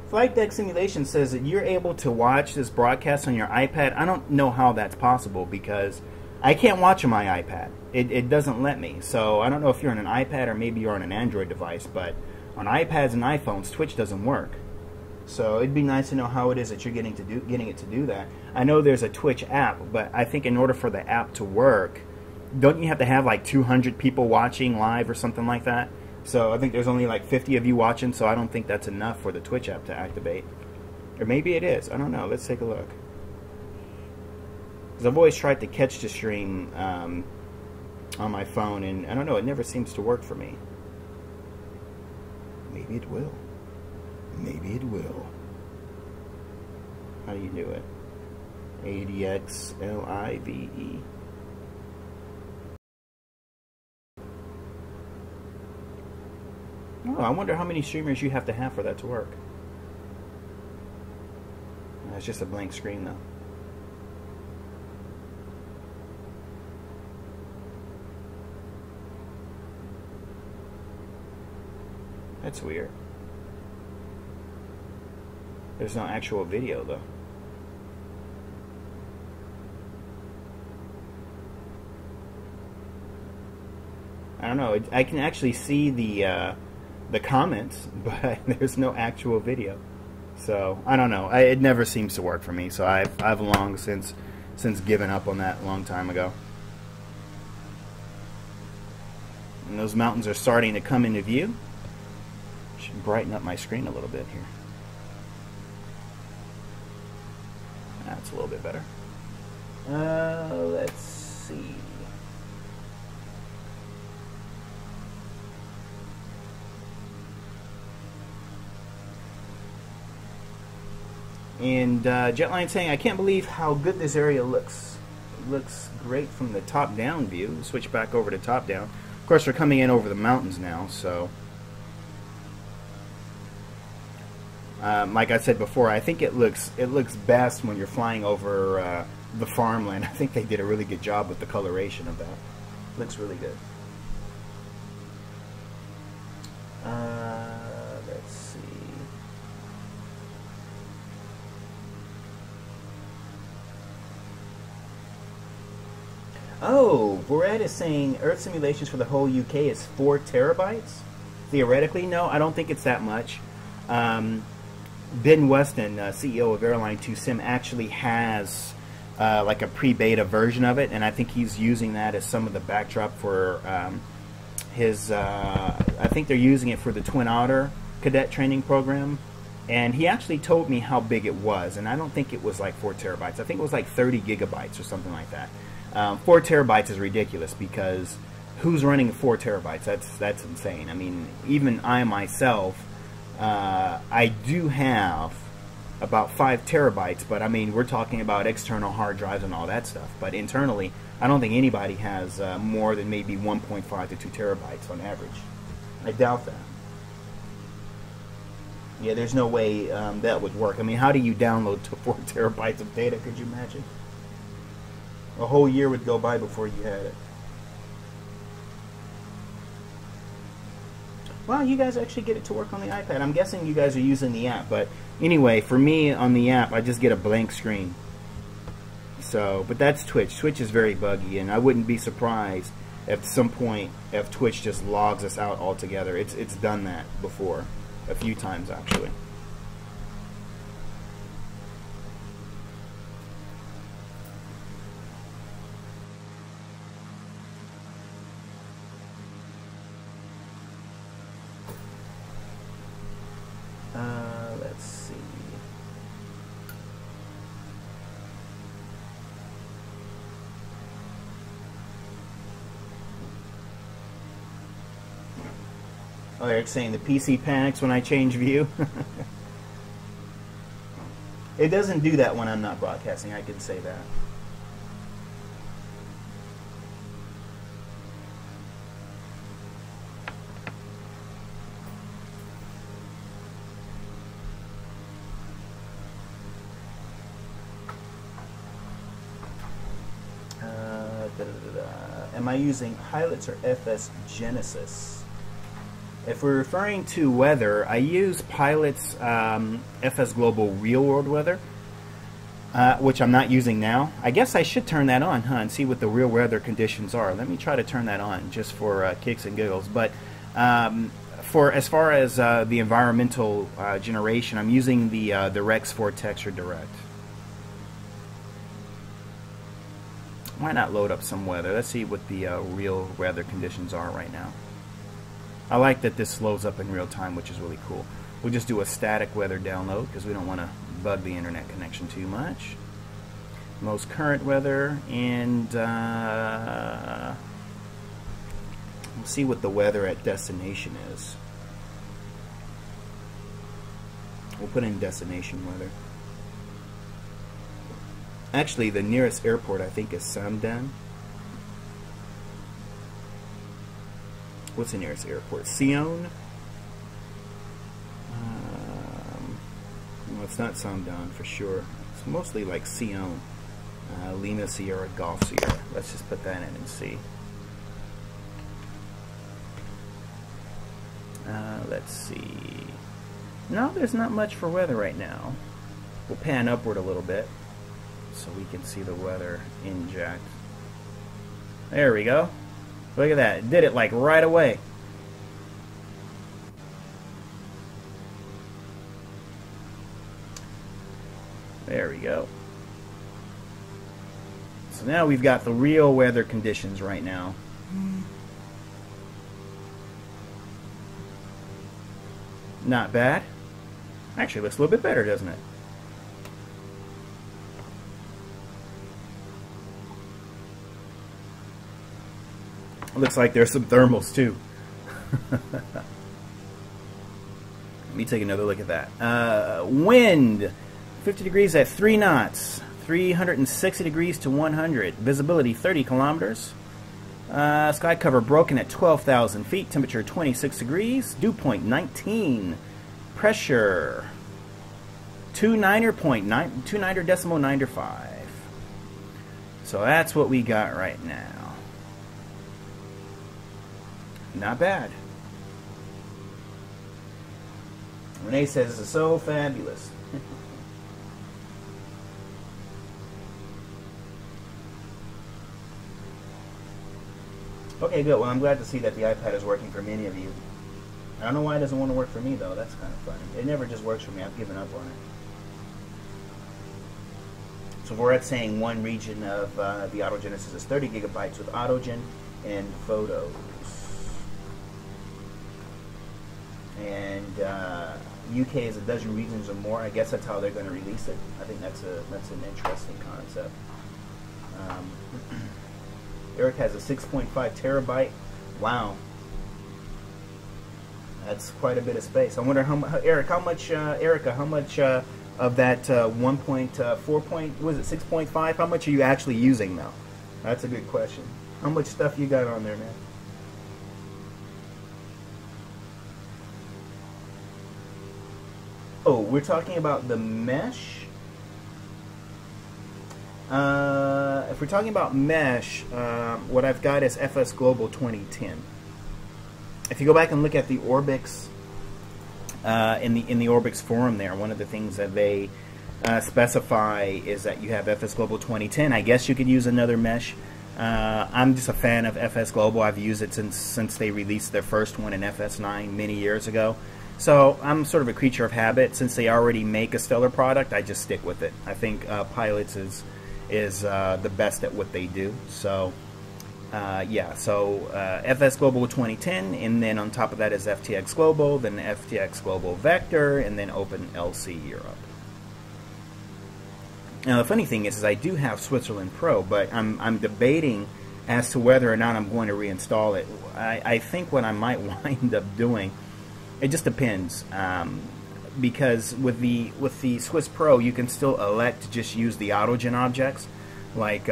Flight Deck Simulation says that you're able to watch this broadcast on your iPad. I don't know how that's possible because I can't watch on my iPad. It doesn't let me. So I don't know if you're on an iPad or maybe you're on an Android device, but on iPads and iPhones, Twitch doesn't work. So it'd be nice to know how it is that you're getting it to do that. I know there's a Twitch app, but I think in order for the app to work, don't you have to have like 200 people watching live or something like that? So I think there's only like 50 of you watching, so I don't think that's enough for the Twitch app to activate. Or maybe it is. I don't know. Let's take a look. Because I've always tried to catch the stream on my phone, and I don't know, it never seems to work for me. Maybe it will. Maybe it will. How do you do it? ADX LIVE. Oh, I wonder how many streamers you have to have for that to work. It's just a blank screen though. That's weird. There's no actual video though. I don't know. I can actually see the comments, but there's no actual video. So I don't know. It never seems to work for me. So I've long since given up on that a long time ago. And those mountains are starting to come into view. Should brighten up my screen a little bit here. That's a little bit better. Let's see. And Jetline saying, I can't believe how good this area looks. It looks great from the top-down view. Switch back over to top-down. Of course, we're coming in over the mountains now, so... like I said before, I think it looks best when you're flying over the farmland. I think they did a really good job with the coloration of that. Looks really good. Let's see. Oh, Borat is saying Earth simulations for the whole UK is 4 terabytes. Theoretically, no, I don't think it's that much. Ben Weston, CEO of Airline 2 Sim, actually has like a pre-beta version of it, and I think he's using that as some of the backdrop for his. I think they're using it for the Twin Otter cadet training program, and he actually told me how big it was, and I don't think it was like 4 terabytes. I think it was like 30 gigabytes or something like that. 4 terabytes is ridiculous because who's running 4 terabytes? That's insane. I mean, even I myself. I do have about 5 terabytes, but I mean, we're talking about external hard drives and all that stuff. But internally, I don't think anybody has more than maybe 1.5 to 2 terabytes on average. I doubt that. Yeah, there's no way that would work. I mean, how do you download to 4 terabytes of data? Could you imagine? A whole year would go by before you had it. Well, you guys actually get it to work on the iPad. I'm guessing you guys are using the app, but anyway, for me on the app, I just get a blank screen. So, but that's Twitch. Twitch is very buggy, and I wouldn't be surprised at some point if Twitch just logs us out altogether. It's done that before, a few times actually. Let's see. Oh, Eric's saying the PC panics when I change view. It doesn't do that when I'm not broadcasting, I can say that. Am I using Pilots or FS Genesis? If we're referring to weather, I use Pilots FS Global Real World Weather, which I'm not using now. I guess I should turn that on, and see what the real weather conditions are. Let me try to turn that on just for kicks and giggles. But for as far as the environmental generation, I'm using the Rex 4 Texture Direct. Why not load up some weather? Let's see what the real weather conditions are right now. I like that this loads up in real time, which is really cool. We'll just do a static weather download because we don't want to bug the internet connection too much. Most current weather, and we'll see what the weather at destination is. We'll put in destination weather. Actually, the nearest airport I think is Samdan. What's the nearest airport? Sion? Well, it's not Samdan for sure. It's mostly like Sion. Lima Sierra, Golf Sierra. Let's just put that in and see. Let's see. No, there's not much for weather right now. We'll pan upward a little bit so we can see the weather inject. There we go. Look at that. It did it like right away. There we go. So now we've got the real weather conditions right now. Not bad. Actually, looks a little bit better, doesn't it? Looks like there's some thermals too. Let me take another look at that. Wind 50 degrees at 3 knots. 360 degrees to 100. Visibility 30 kilometers. Sky cover broken at 12,000 feet. Temperature 26 degrees. Dew point 19. Pressure 29.95. So that's what we got right now. Not bad. Renee says this is so fabulous. Okay, good. Well, I'm glad to see that the iPad is working for many of you. I don't know why it doesn't want to work for me, though. That's kind of funny. It never just works for me. I've given up on it. So we're at saying one region of the Autogenesis is 30 gigabytes with Autogen and photos. And UK is a dozen regions or more. I guess that's how they're going to release it. I think that's an interesting concept. Eric has a 6.5 terabyte. Wow, that's quite a bit of space. I wonder how Erica, how much of that 1.4 was it 6.5? How much are you actually using now? That's a good question. How much stuff you got on there, man? Oh, we're talking about the mesh. If we're talking about mesh, what I've got is FS Global 2010. If you go back and look at the Orbx, in the Orbx forum there, one of the things that they specify is that you have FS Global 2010. I guess you could use another mesh. I'm just a fan of FS Global. I've used it since they released their first one in FS9 many years ago. So I'm sort of a creature of habit. Since they already make a stellar product, I just stick with it. I think Pilots is the best at what they do. So yeah, so FS Global 2010, and then on top of that is FTX Global, then FTX Global Vector, and then OpenLC Europe. Now the funny thing is I do have Switzerland Pro, but I'm debating as to whether or not I'm going to reinstall it. I think what I might wind up doing, it just depends, because with the Swiss Pro you can still elect to just use the Autogen objects, like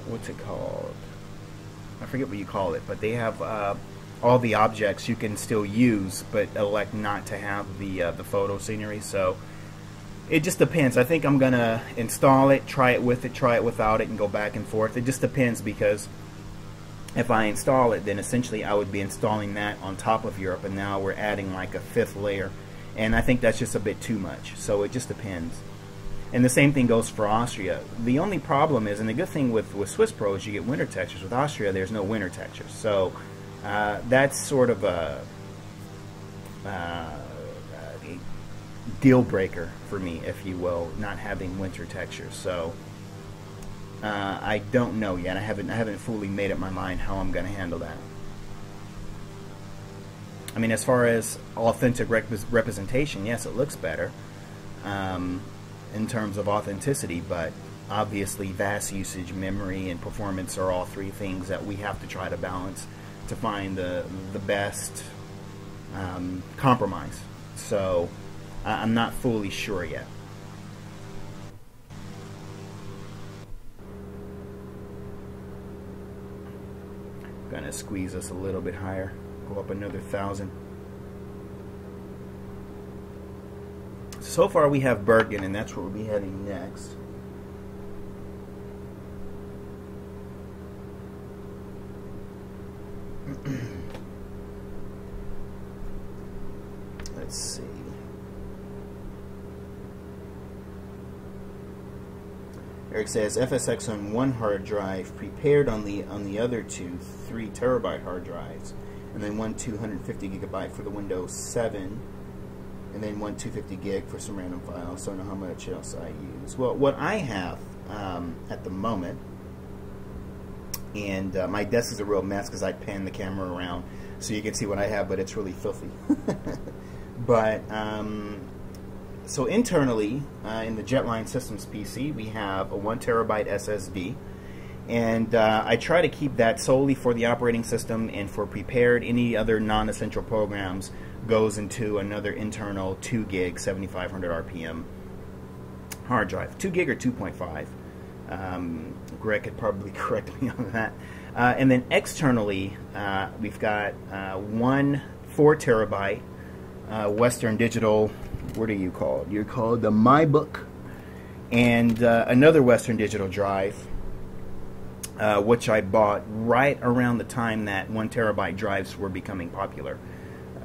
what's it called? I forget what you call it, but they have all the objects you can still use, but elect not to have the photo scenery. So it just depends. I think I'm gonna install it, try it with it, try it without it, and go back and forth. It just depends, because if I install it, then essentially I would be installing that on top of Europe, and now we're adding like a 5th layer, and I think that's just a bit too much. So it just depends. And the same thing goes for Austria. The only problem is, and the good thing with Swiss Pro is you get winter textures. With Austria, there's no winter textures. So that's sort of a deal breaker for me, if you will, not having winter textures. So I don't know yet. I haven't fully made up my mind how I'm going to handle that. I mean, as far as authentic representation, yes, it looks better in terms of authenticity, but obviously VAS usage, memory, and performance are all three things that we have to try to balance to find the best compromise. So I'm not fully sure yet. Gonna squeeze us a little bit higher, go up another 1,000. So far we have Bergen, and that's where we'll be heading next. Let's see. Eric says FSX on one hard drive, prepared on the other two 3 terabyte hard drives, and then one 250 gigabyte for the Windows 7, and then one 250 gig for some random files. So I don't know how much else I use. Well, what I have at the moment, and my desk is a real mess because I pan the camera around so you can see what I have, but it's really filthy. But so internally in the Jetline Systems PC, we have a 1 terabyte SSD, And I try to keep that solely for the operating system, and for prepared, any other non-essential programs goes into another internal 2 gig 7500 RPM hard drive. 2 gig or 2.5. Greg could probably correct me on that. And then externally, we've got one 4 terabyte Western Digital, what are you called? You're called the MyBook, and another Western Digital drive, which I bought right around the time that 1 terabyte drives were becoming popular.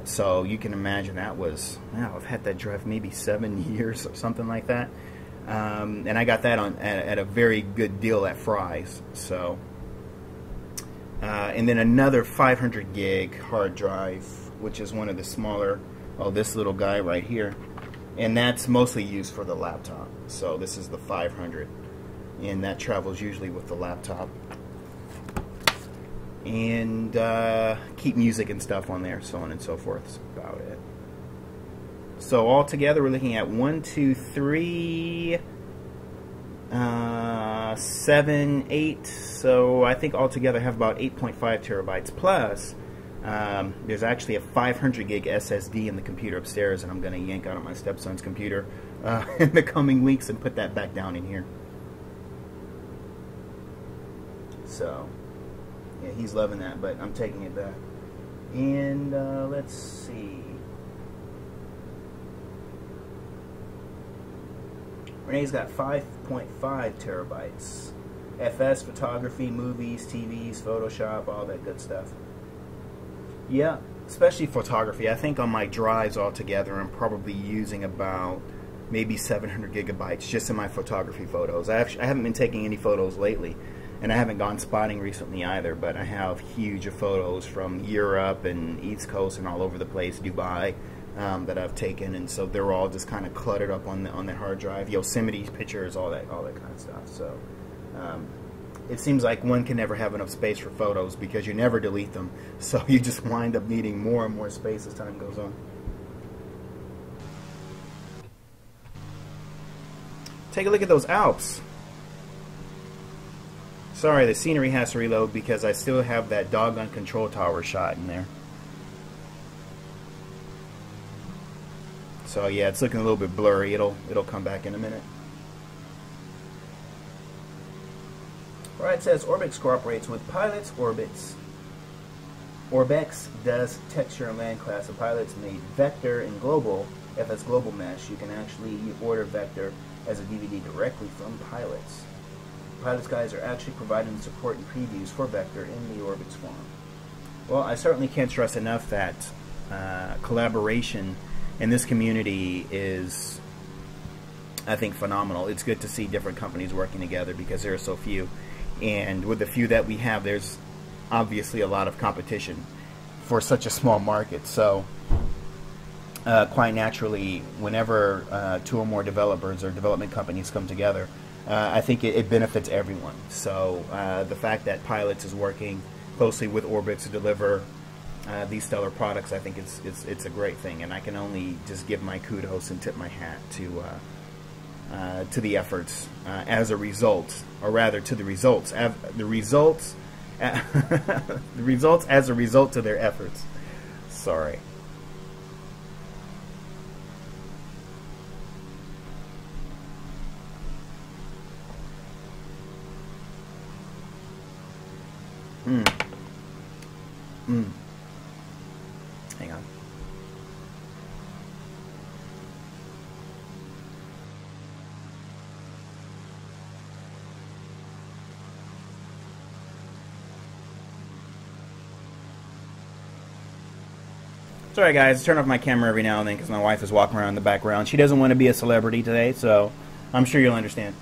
So you can imagine that was, wow, I've had that drive maybe 7 years or something like that. And I got that at a very good deal at Fry's. So, and then another 500 gig hard drive, which is one of the smaller, oh, this little guy right here. And that's mostly used for the laptop. So this is the 500. And that travels usually with the laptop. And keep music and stuff on there, so on and so forth. That's about it. So altogether, we're looking at 1, 2, 3, 7, 8. So I think altogether I have about 8.5 terabytes. Plus, there's actually a 500 gig SSD in the computer upstairs, and I'm going to yank out of my stepson's computer in the coming weeks and put that back down in here. So, yeah, he's loving that, but I'm taking it back. And let's see. Renee's got 5.5 terabytes. FS, photography, movies, TVs, Photoshop, all that good stuff. Yeah, especially photography. I think on my drives altogether, I'm probably using about maybe 700 gigabytes just in my photography photos. I haven't been taking any photos lately, and I haven't gone spotting recently either, but I have huge photos from Europe and East Coast and all over the place, Dubai, that I've taken, and so they're all just kind of cluttered up on that hard drive. Yosemite pictures, all that kind of stuff. So it seems like one can never have enough space for photos because you never delete them, so you just wind up needing more and more space as time goes on. Take a look at those Alps. Sorry, the scenery has to reload because I still have that doggone control tower shot in there. So yeah, it's looking a little bit blurry. It'll come back in a minute. Alright, it says Orbx cooperates with pilots. Orbx does texture and land class of pilots made Vector and Global, FS Global Mesh. You can actually order Vector as a DVD directly from pilots. Pilots guys are actually providing support and previews for Vector in the Orbx forum. Well, I certainly can't stress enough that collaboration in this community is, I think, phenomenal. It's good to see different companies working together because there are so few. And with the few that we have, there's obviously a lot of competition for such a small market. So quite naturally, whenever 2 or more developers or development companies come together, I think it benefits everyone. So the fact that Pilots is working closely with Orbx to deliver these stellar products, I think it's a great thing, and I can only just give my kudos and tip my hat to the efforts as a result, or rather to the results the results as a result to their efforts. Sorry. Hang on. Sorry guys, turn off my camera every now and then because my wife is walking around in the background. She doesn't want to be a celebrity today, so I'm sure you'll understand.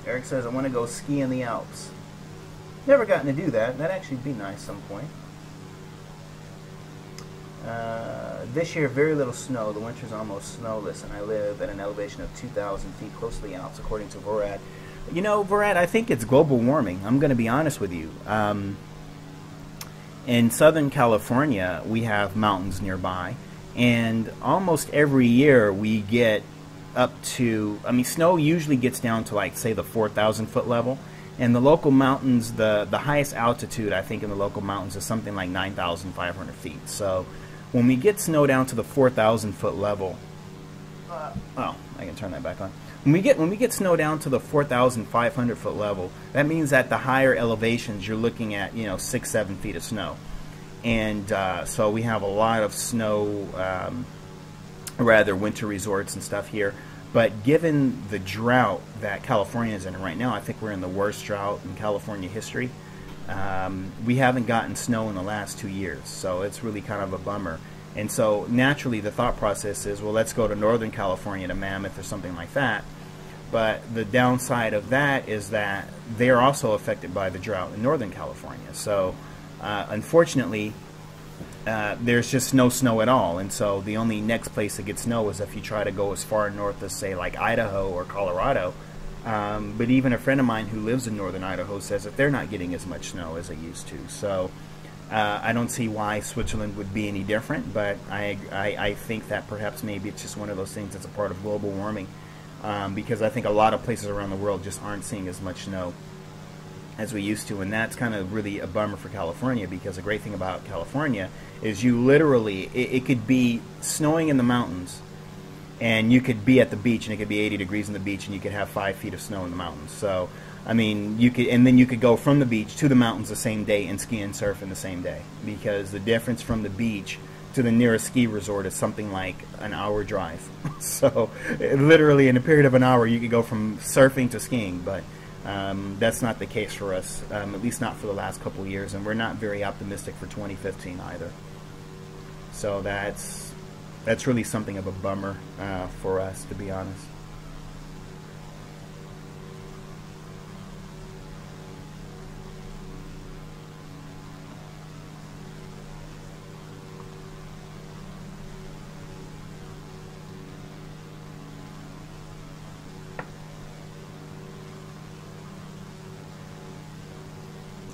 Eric says, I want to go ski in the Alps. Never gotten to do that. That'd actually be nice some point. This year, very little snow. The winter's almost snowless, and I live at an elevation of 2,000 feet close to the Alps, according to Vorad. You know, Vorad, I think it's global warming. I'm going to be honest with you. In Southern California, we have mountains nearby, And almost every year we get up to, I mean, snow usually gets down to, like, say, the 4,000 foot level. And the local mountains, the highest altitude, I think, in the local mountains is something like 9,500 feet. So when we get snow down to the 4,000 foot level, oh, I can turn that back on. When we get snow down to the 4,500 foot level, that means at the higher elevations you're looking at, you know, 6-7 feet of snow. And so we have a lot of snow, rather winter resorts and stuff here. But given the drought that California is in right now, I think we're in the worst drought in California history. We haven't gotten snow in the last 2 years, so it's really kind of a bummer. And so naturally the thought process is, well, let's go to Northern California, to Mammoth or something like that. But the downside of that is that they're also affected by the drought in Northern California. So unfortunately, there's just no snow at all, and so the only next place to get snow is if you try to go as far north as, say, like Idaho or Colorado. But even a friend of mine who lives in northern Idaho says that they're not getting as much snow as they used to. So I don't see why Switzerland would be any different, but I think that perhaps maybe it's just one of those things that's a part of global warming, because I think a lot of places around the world just aren't seeing as much snow as we used to, and that's kind of really a bummer for California, because the great thing about California is you literally, it could be snowing in the mountains, and you could be at the beach, and it could be 80 degrees on the beach, and you could have 5 feet of snow in the mountains. So, I mean, you could, and then you could go from the beach to the mountains the same day and ski and surf in the same day, because the difference from the beach to the nearest ski resort is something like an hour drive. So, literally in a period of an hour, you could go from surfing to skiing, but that's not the case for us, at least not for the last couple of years, and we're not very optimistic for 2015 either. So that's really something of a bummer for us, to be honest.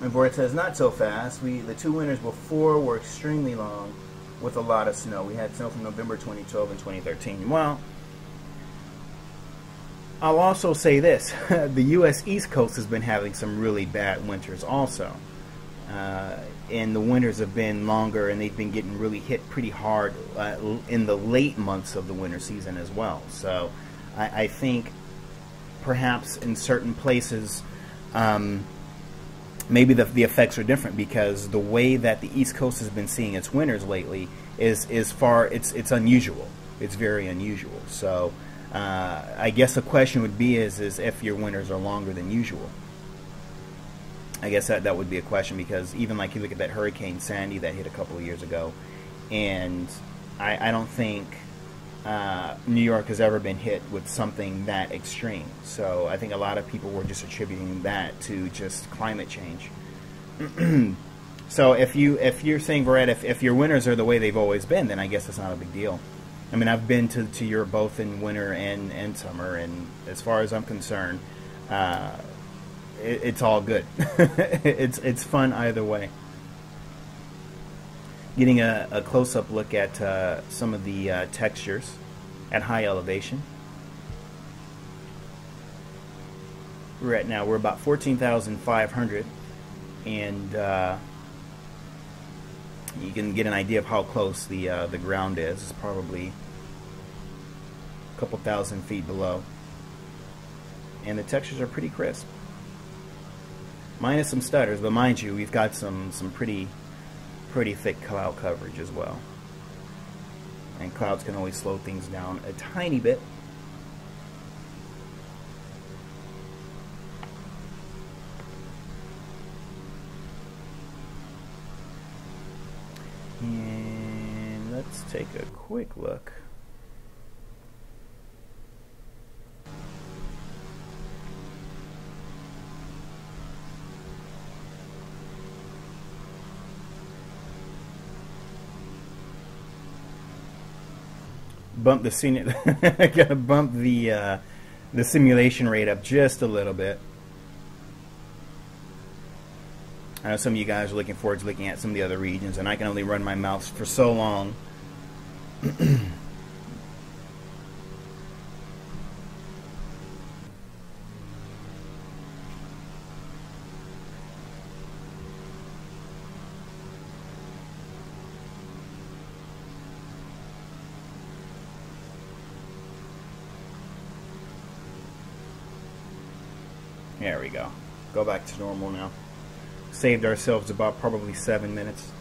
And Borat says, not so fast. The 2 winters before were extremely long with a lot of snow. We had snow from November 2012 and 2013. Well, I'll also say this. The U.S. East Coast has been having some really bad winters also. And the winters have been longer, and they've been getting really hit pretty hard in the late months of the winter season as well. So I think perhaps in certain places, maybe the effects are different, because the way that the East Coast has been seeing its winters lately is it's unusual. It's very unusual. So I guess the question would be is if your winters are longer than usual. I guess that would be a question, because even like you look at that Hurricane Sandy that hit a couple of years ago, and I don't think New York has ever been hit with something that extreme. So I think a lot of people were just attributing that to just climate change. So if you're saying, Brett, if your winters are the way they've always been, then I guess it's not a big deal. I mean, I've been to Europe both in winter and summer, and as far as I'm concerned, it's all good. it's fun either way. Getting a close-up look at some of the textures at high elevation. We're about 14,500, and you can get an idea of how close the ground is. It's probably a couple thousand feet below, and the textures are pretty crisp, minus some stutters. But mind you, we've got some pretty thick cloud coverage as well, and clouds can always slow things down a tiny bit. And let's take a quick look. Bump the scene. I gotta bump the simulation rate up just a little bit. I know some of you guys are looking forward to looking at some of the other regions, and I can only run my mouth for so long There we go. Go back to normal now. Saved ourselves about probably 7 minutes.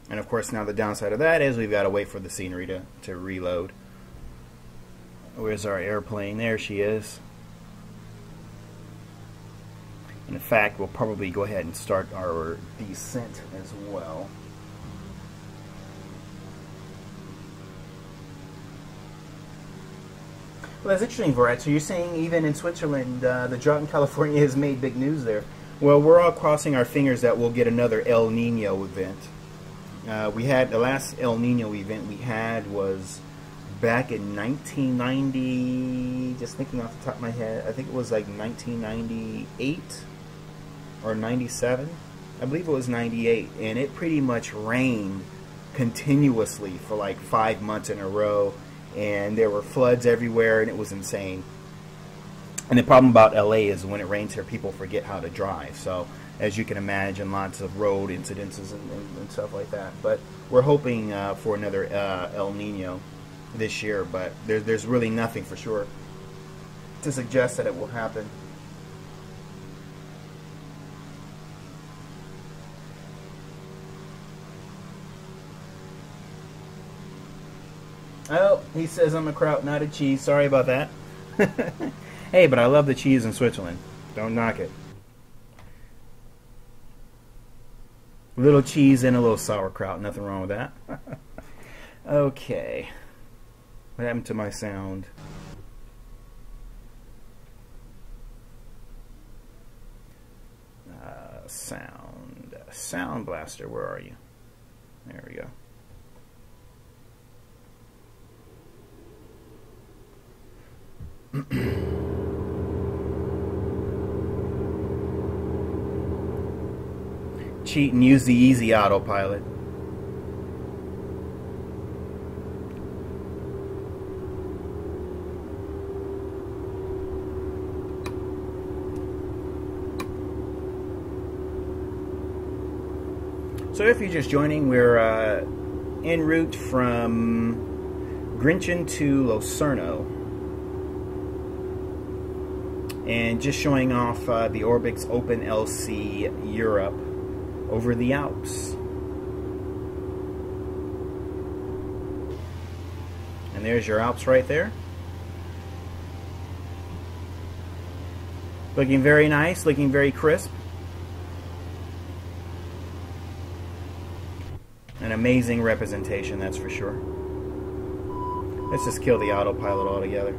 And of course now the downside of that is we've got to wait for the scenery to reload. Where's our airplane? There she is. In fact, we'll probably go ahead and start our descent as well. Well, that's interesting, Vorat. So you're saying even in Switzerland, the drought in California has made big news there. Well, we're all crossing our fingers that we'll get another El Nino event. We had the last El Nino event we had was back in 1990. Just thinking off the top of my head, I think it was like 1998 or 97. I believe it was 98, and it pretty much rained continuously for like 5 months in a row. And there were floods everywhere, and it was insane. And the problem about LA is when it rains here, people forget how to drive. So, as you can imagine, lots of road incidences and stuff like that. But we're hoping for another El Nino this year, but there's really nothing for sure to suggest that it will happen. Oh, he says I'm a kraut, not a cheese. Sorry about that. Hey, but I love the cheese in Switzerland. Don't knock it. A little cheese and a little sauerkraut. Nothing wrong with that. Okay. What happened to my sound? Sound blaster, where are you? There we go. Cheat and use the easy autopilot. So if you're just joining, we're en route from Grinin to Locarno. And just showing off the Orbx OpenLC Europe over the Alps. And there's your Alps right there. Looking very nice, looking very crisp. An amazing representation, that's for sure. Let's just kill the autopilot altogether.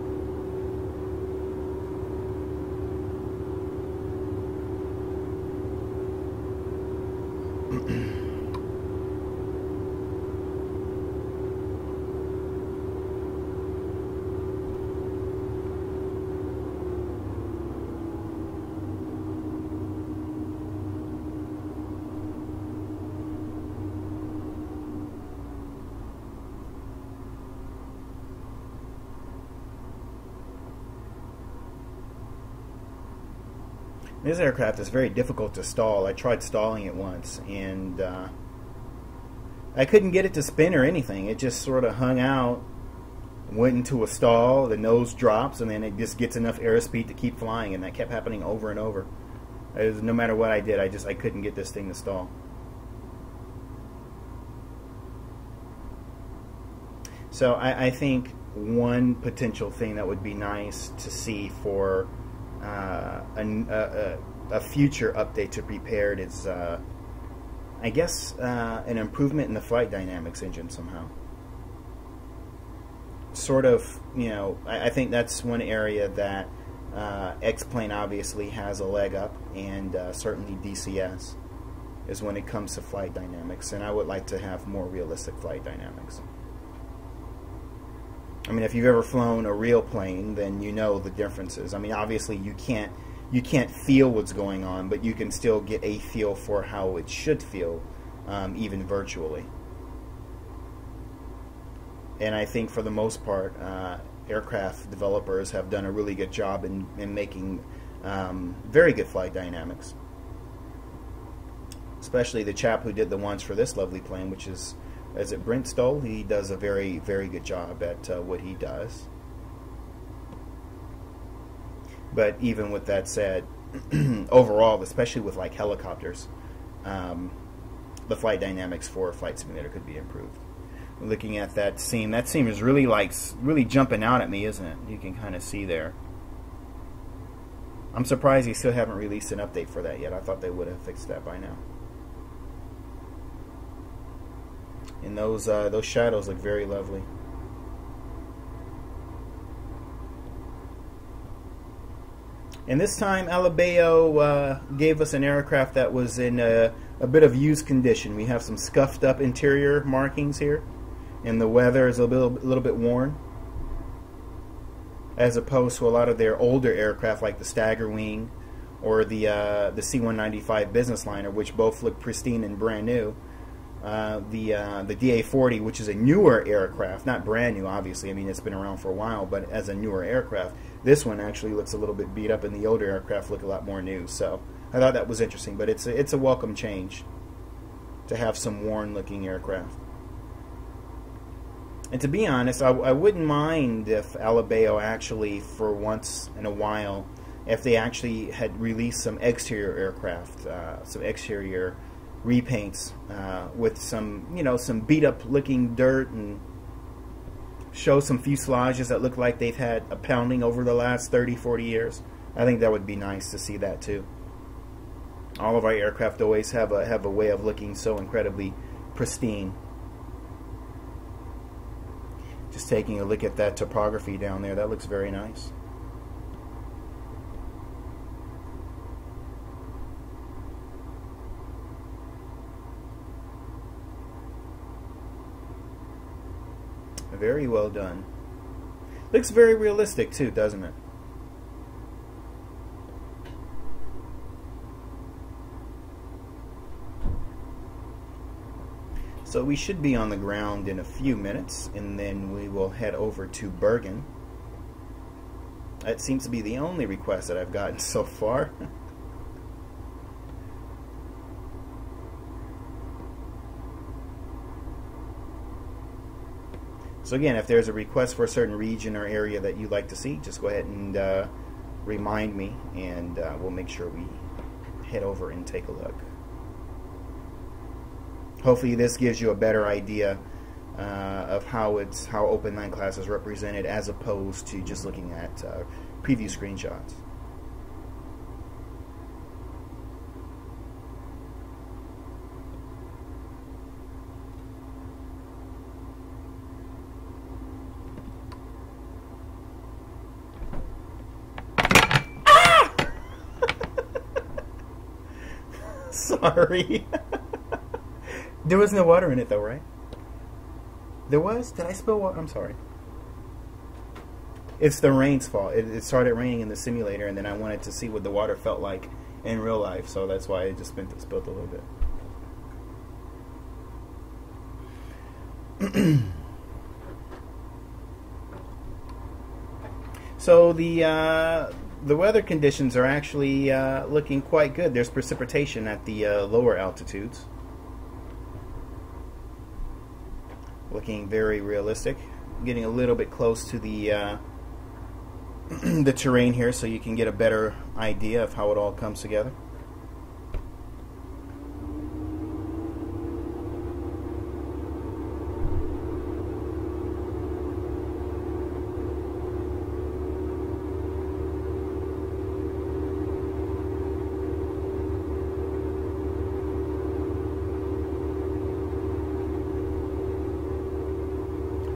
This aircraft is very difficult to stall. I tried stalling it once, and I couldn't get it to spin or anything. It just sort of hung out, went into a stall, the nose drops, and then it just gets enough airspeed to keep flying, and that kept happening over and over. No matter what I did, I couldn't get this thing to stall. So I think one potential thing that would be nice to see for a future update to Prepared is, I guess, an improvement in the flight dynamics engine somehow. Sort of, you know, I think that's one area that X-Plane obviously has a leg up, and certainly DCS is when it comes to flight dynamics, and I would like to have more realistic flight dynamics. I mean, if you've ever flown a real plane, then you know the differences. I mean, obviously you can't feel what's going on, but you can still get a feel for how it should feel even virtually. And I think for the most part, aircraft developers have done a really good job in making very good flight dynamics. Especially the chap who did the ones for this lovely plane, which is it Brent Stoll? He does a very, very good job at what he does. But even with that said, overall, especially with like helicopters, the flight dynamics for a flight simulator could be improved. Looking at that seam is really jumping out at me, isn't it? You can kind of see there. I'm surprised they still haven't released an update for that yet. I thought they would have fixed that by now. And those shadows look very lovely. And this time, Alabeo gave us an aircraft that was in a bit of used condition. We have some scuffed up interior markings here, and the weather is a little bit worn, as opposed to a lot of their older aircraft like the Stagger Wing or the C-195 business liner, which both look pristine and brand new. The DA-40, which is a newer aircraft, not brand new obviously, I mean it's been around for a while, but as a newer aircraft, this one actually looks a little bit beat up, and the older aircraft look a lot more new. So I thought that was interesting, but it's a welcome change to have some worn looking aircraft. And to be honest, I wouldn't mind if Alabeo actually, for once in a while, if they actually had released some exterior aircraft, some exterior repaints with some, some beat up looking dirt, and show some fuselages that look like they've had a pounding over the last 30-40 years. I think that would be nice to see that too. All of our aircraft always have a way of looking so incredibly pristine. Just taking a look at that topography down there, that looks very nice. Very well done. Looks very realistic too, doesn't it? So we should be on the ground in a few minutes, and then we will head over to Bergen. That seems to be the only request that I've gotten so far. So again, if there's a request for a certain region or area that you'd like to see, just go ahead and remind me, and we'll make sure we head over and take a look. Hopefully this gives you a better idea of how OpenLine class is represented, as opposed to just looking at preview screenshots. Sorry. There was no water in it though, right? There was? Did I spill water? I'm sorry. It's the rain's fault. It started raining in the simulator, and then I wanted to see what the water felt like in real life, so that's why I just spilled a little bit. So the weather conditions are actually looking quite good. There's precipitation at the lower altitudes. Looking very realistic. Getting a little bit close to the the terrain here, so you can get a better idea of how it all comes together.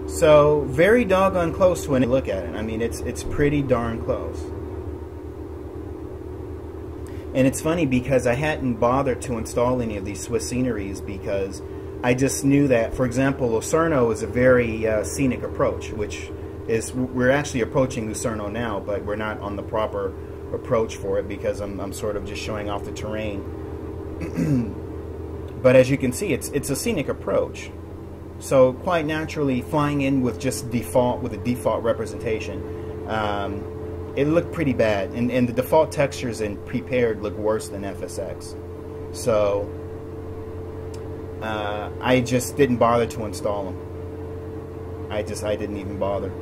So very doggone close when you look at it. I mean, it's pretty darn close. And it's funny because I hadn't bothered to install any of these Swiss sceneries, because I just knew that, for example, Locarno is a very scenic approach, which is, we're actually approaching Locarno now, but we're not on the proper approach for it, because I'm sort of just showing off the terrain. But as you can see, it's a scenic approach. So quite naturally, flying in with just a default representation, it looked pretty bad. And the default textures in prepared look worse than FSX. So I just didn't bother to install them. I didn't even bother.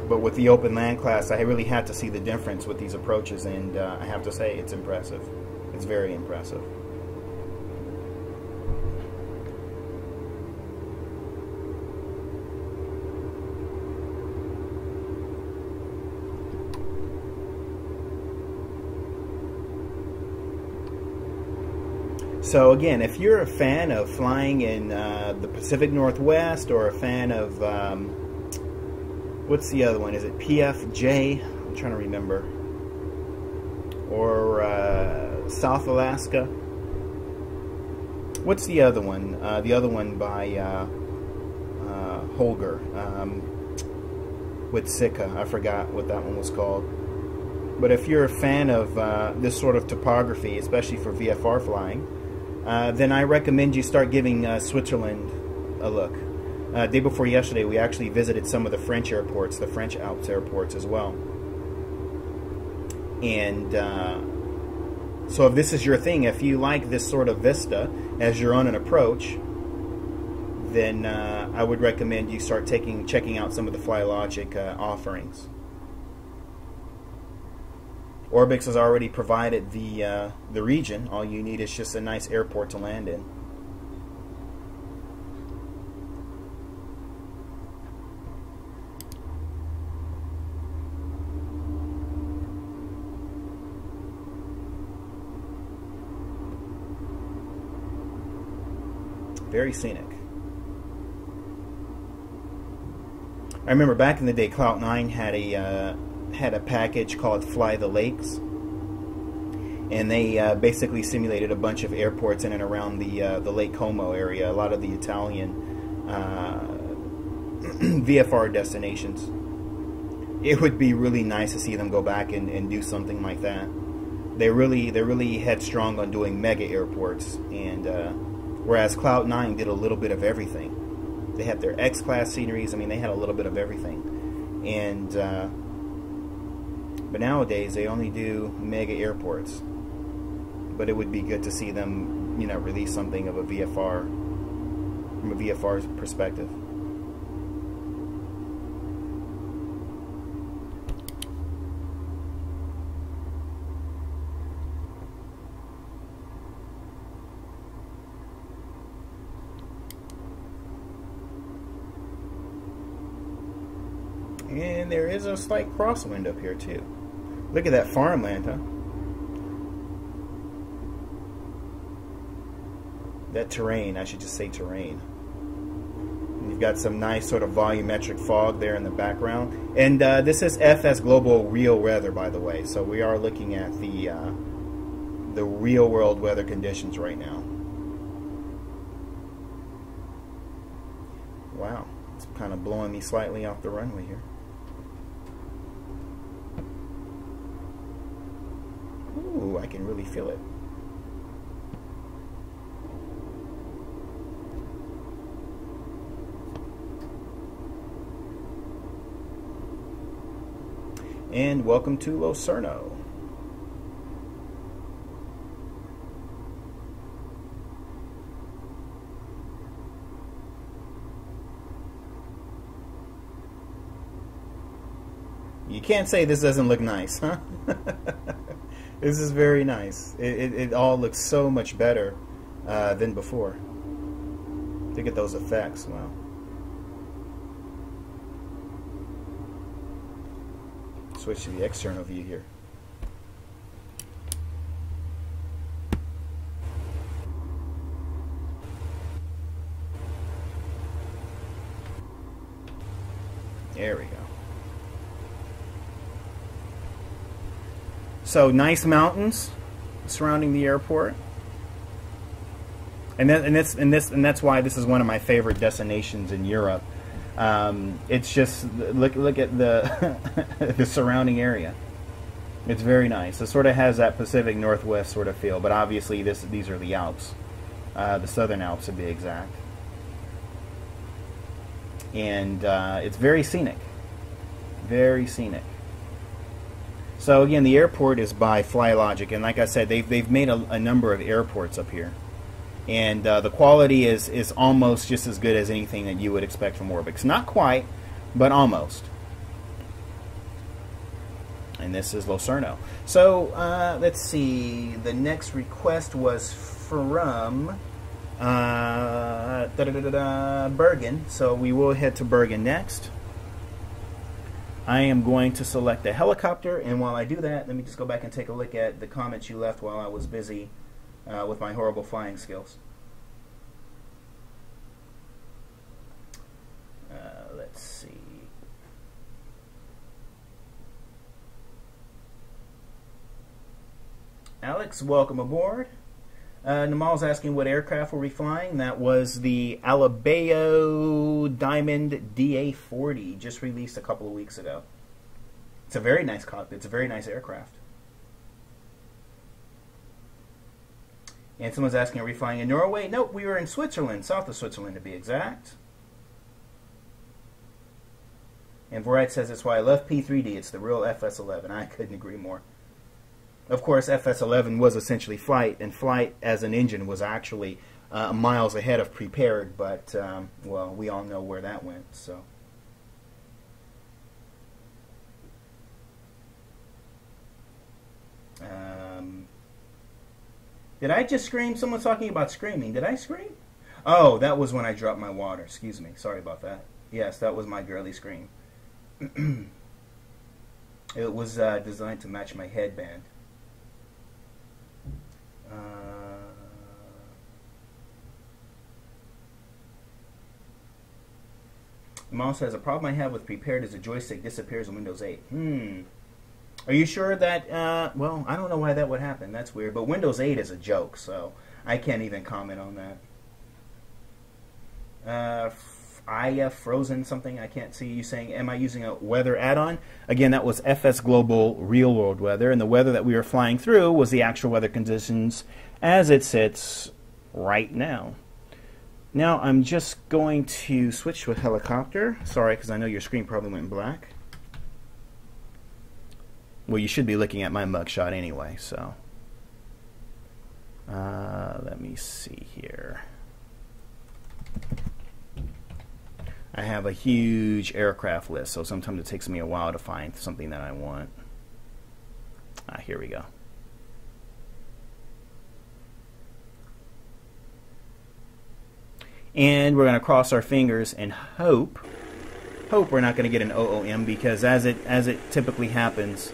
But with the Open Land class, I really had to see the difference with these approaches, and I have to say it's impressive. It's very impressive. So again, if you're a fan of flying in the Pacific Northwest, or a fan of what's the other one? Is it PFJ? I'm trying to remember. Or South Alaska. What's the other one? The other one by Holger with Sika. I forgot what that one was called. But if you're a fan of this sort of topography, especially for VFR flying, then I recommend you start giving Switzerland a look. Day before yesterday, we actually visited some of the French airports, the French Alps airports as well. And so if this is your thing, if you like this sort of vista as you're on an approach, then I would recommend you start checking out some of the FlyLogic offerings. Orbx has already provided the region. All you need is just a nice airport to land in. Very scenic. I remember back in the day, Cloud9 had a package called Fly the Lakes, and they basically simulated a bunch of airports in and around the Lake Como area, a lot of the Italian VFR destinations. It would be really nice to see them go back and do something like that. They're really headstrong on doing mega airports, and whereas Cloud9 did a little bit of everything. They had their X-class sceneries. I mean, they had a little bit of everything. And but nowadays they only do mega airports. But it would be good to see them, you know, release something of a VFR from a VFR perspective. And there is a slight crosswind up here too. Look at that farmland, huh? That terrain, I should just say terrain. And you've got some nice sort of volumetric fog there in the background. And this is FS Global Real Weather, by the way. So we are looking at the real world weather conditions right now. Wow, it's kind of blowing me slightly off the runway here. Ooh, I can really feel it. And welcome to Locarno. You can't say this doesn't look nice, huh? This is very nice. It all looks so much better than before. Look at those effects. Wow. Switch to the external view here. There we go. So nice mountains surrounding the airport, and that's why this is one of my favorite destinations in Europe. It's just look at the the surrounding area. It's very nice. It sort of has that Pacific Northwest sort of feel, but obviously these are the Alps, the Southern Alps to be exact. And it's very scenic. Very scenic. So again, the airport is by FlyLogic, and like I said, they've made a number of airports up here, and the quality is almost just as good as anything that you would expect from Orbx. Not quite, but almost. And this is Locarno. So let's see. The next request was from Bergen. So we will head to Bergen next. I am going to select a helicopter, and while I do that, let me just go back and take a look at the comments you left while I was busy with my horrible flying skills. Let's see. Alex, welcome aboard. Namal's asking what aircraft were we flying. That was the Alabeo Diamond DA-40, just released a couple of weeks ago. It's a very nice cockpit. It's a very nice aircraft. And someone's asking, are we flying in Norway? Nope, we were in Switzerland, south of Switzerland to be exact. And Vorit says that's why I love P3D. It's the real FS11. I couldn't agree more. Of course, FS11 was essentially flight, and flight as an engine was actually miles ahead of prepared, but, well, we all know where that went, so. Did I just scream? Someone's talking about screaming. Did I scream? Oh, that was when I dropped my water. Excuse me. Sorry about that. Yes, that was my girly scream. It was designed to match my headband. Mom says, a problem I have with prepared is the joystick disappears in Windows 8. Are you sure that, well, I don't know why that would happen. That's weird. But Windows 8 is a joke, so I can't even comment on that. IF Frozen something, I can't see you saying, am I using a weather add-on? Again, that was FS Global Real World Weather, and the weather that we were flying through was the actual weather conditions as it sits right now. Now I'm just going to switch to a helicopter. Sorry, because I know your screen probably went black. Well, you should be looking at my mugshot anyway, so. Let me see here. I have a huge aircraft list, so sometimes it takes me a while to find something that I want. Here we go. And we're going to cross our fingers and hope we're not going to get an OOM, because as it typically happens,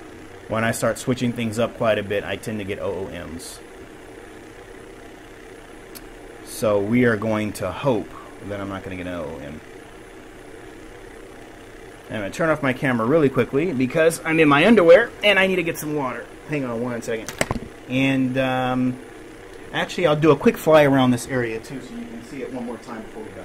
when I start switching things up quite a bit, I tend to get OOMs. So we are going to hope that I'm not going to get an OOM. I'm going to turn off my camera really quickly because I'm in my underwear and I need to get some water. Hang on one second. And actually, I'll do a quick fly around this area too, so you can see it one more time before we go.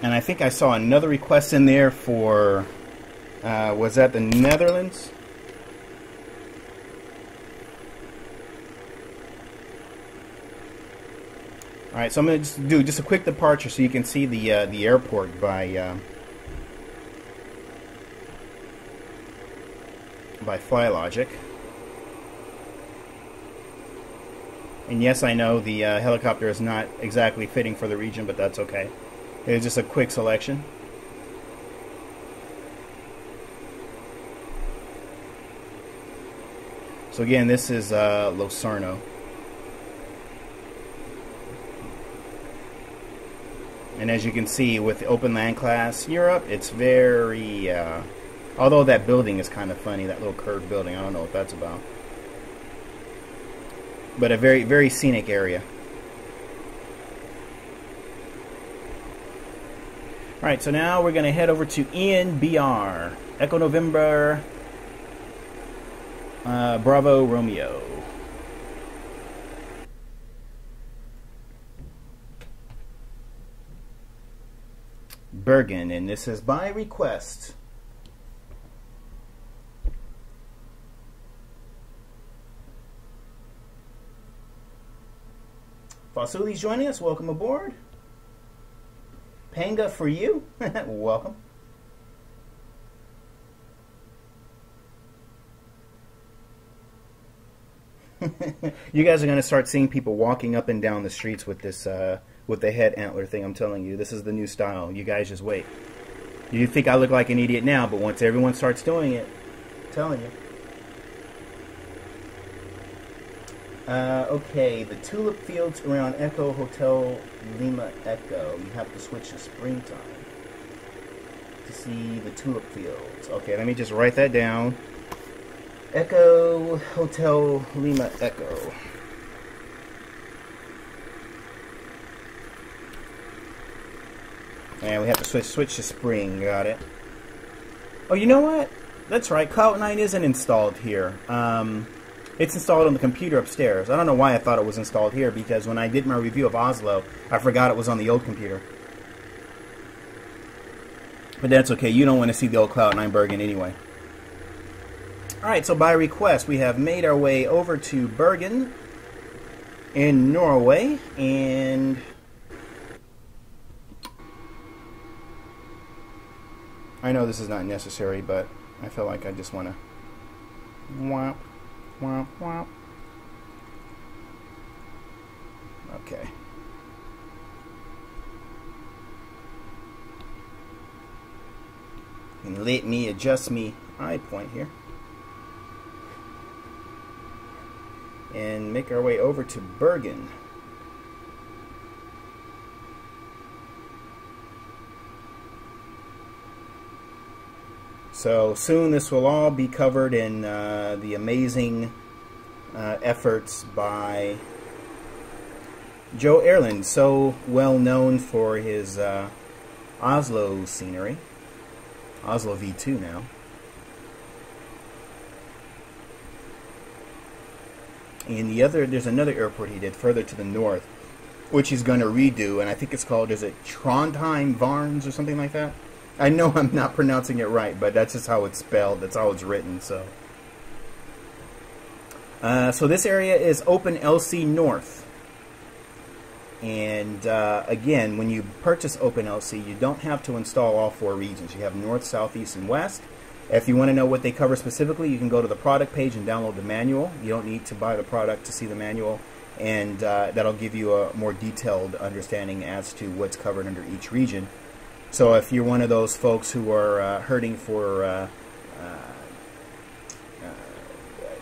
And I think I saw another request in there for, was that the Netherlands? All right, so I'm going to do just a quick departure so you can see the airport by FlyLogic. And yes, I know the helicopter is not exactly fitting for the region, but that's okay. It's just a quick selection. So again, this is Locarno. And as you can see with the Open Land class Europe, it's very, although that building is kind of funny, that little curved building, I don't know what that's about. But a very, very scenic area. Alright, so now we're going to head over to ENBR, Echo November, Bravo Romeo. Bergen, and this is by request. Fosuli's joining us. Welcome aboard. Panga for you. Welcome. You guys are going to start seeing people walking up and down the streets with this with the head antler thing. I'm telling you, this is the new style. You guys just wait. You think I look like an idiot now, but once everyone starts doing it, I'm telling you. Okay, the tulip fields around Echo Hotel Lima Echo. You have to switch to springtime to see the tulip fields. Okay, let me just write that down. Echo Hotel Lima Echo. And we have to switch to spring. Got it. Oh, you know what? That's right. Cloud9 isn't installed here. It's installed on the computer upstairs. I don't know why I thought it was installed here, because when I did my review of Oslo, I forgot it was on the old computer. But that's okay. You don't want to see the old Cloud9 Bergen anyway. Alright, so by request, we have made our way over to Bergen in Norway, and I know this is not necessary, but I feel like I just want to whomp, whomp, whomp. Okay. And let me adjust me eye point here. And make our way over to Bergen. So soon this will all be covered in the amazing efforts by Joe Erland, so well known for his Oslo scenery. Oslo V2 now. And there's another airport he did further to the north, which he's going to redo, and I think it's called, is it Trondheim Varnes or something like that? I know I'm not pronouncing it right, but that's just how it's spelled. That's how it's written. So this area is OpenLC North. And again, when you purchase OpenLC, you don't have to install all 4 regions. You have North, South, East, and West. If you want to know what they cover specifically, you can go to the product page and download the manual. You don't need to buy the product to see the manual, and that'll give you a more detailed understanding as to what's covered under each region. So if you're one of those folks who are hurting for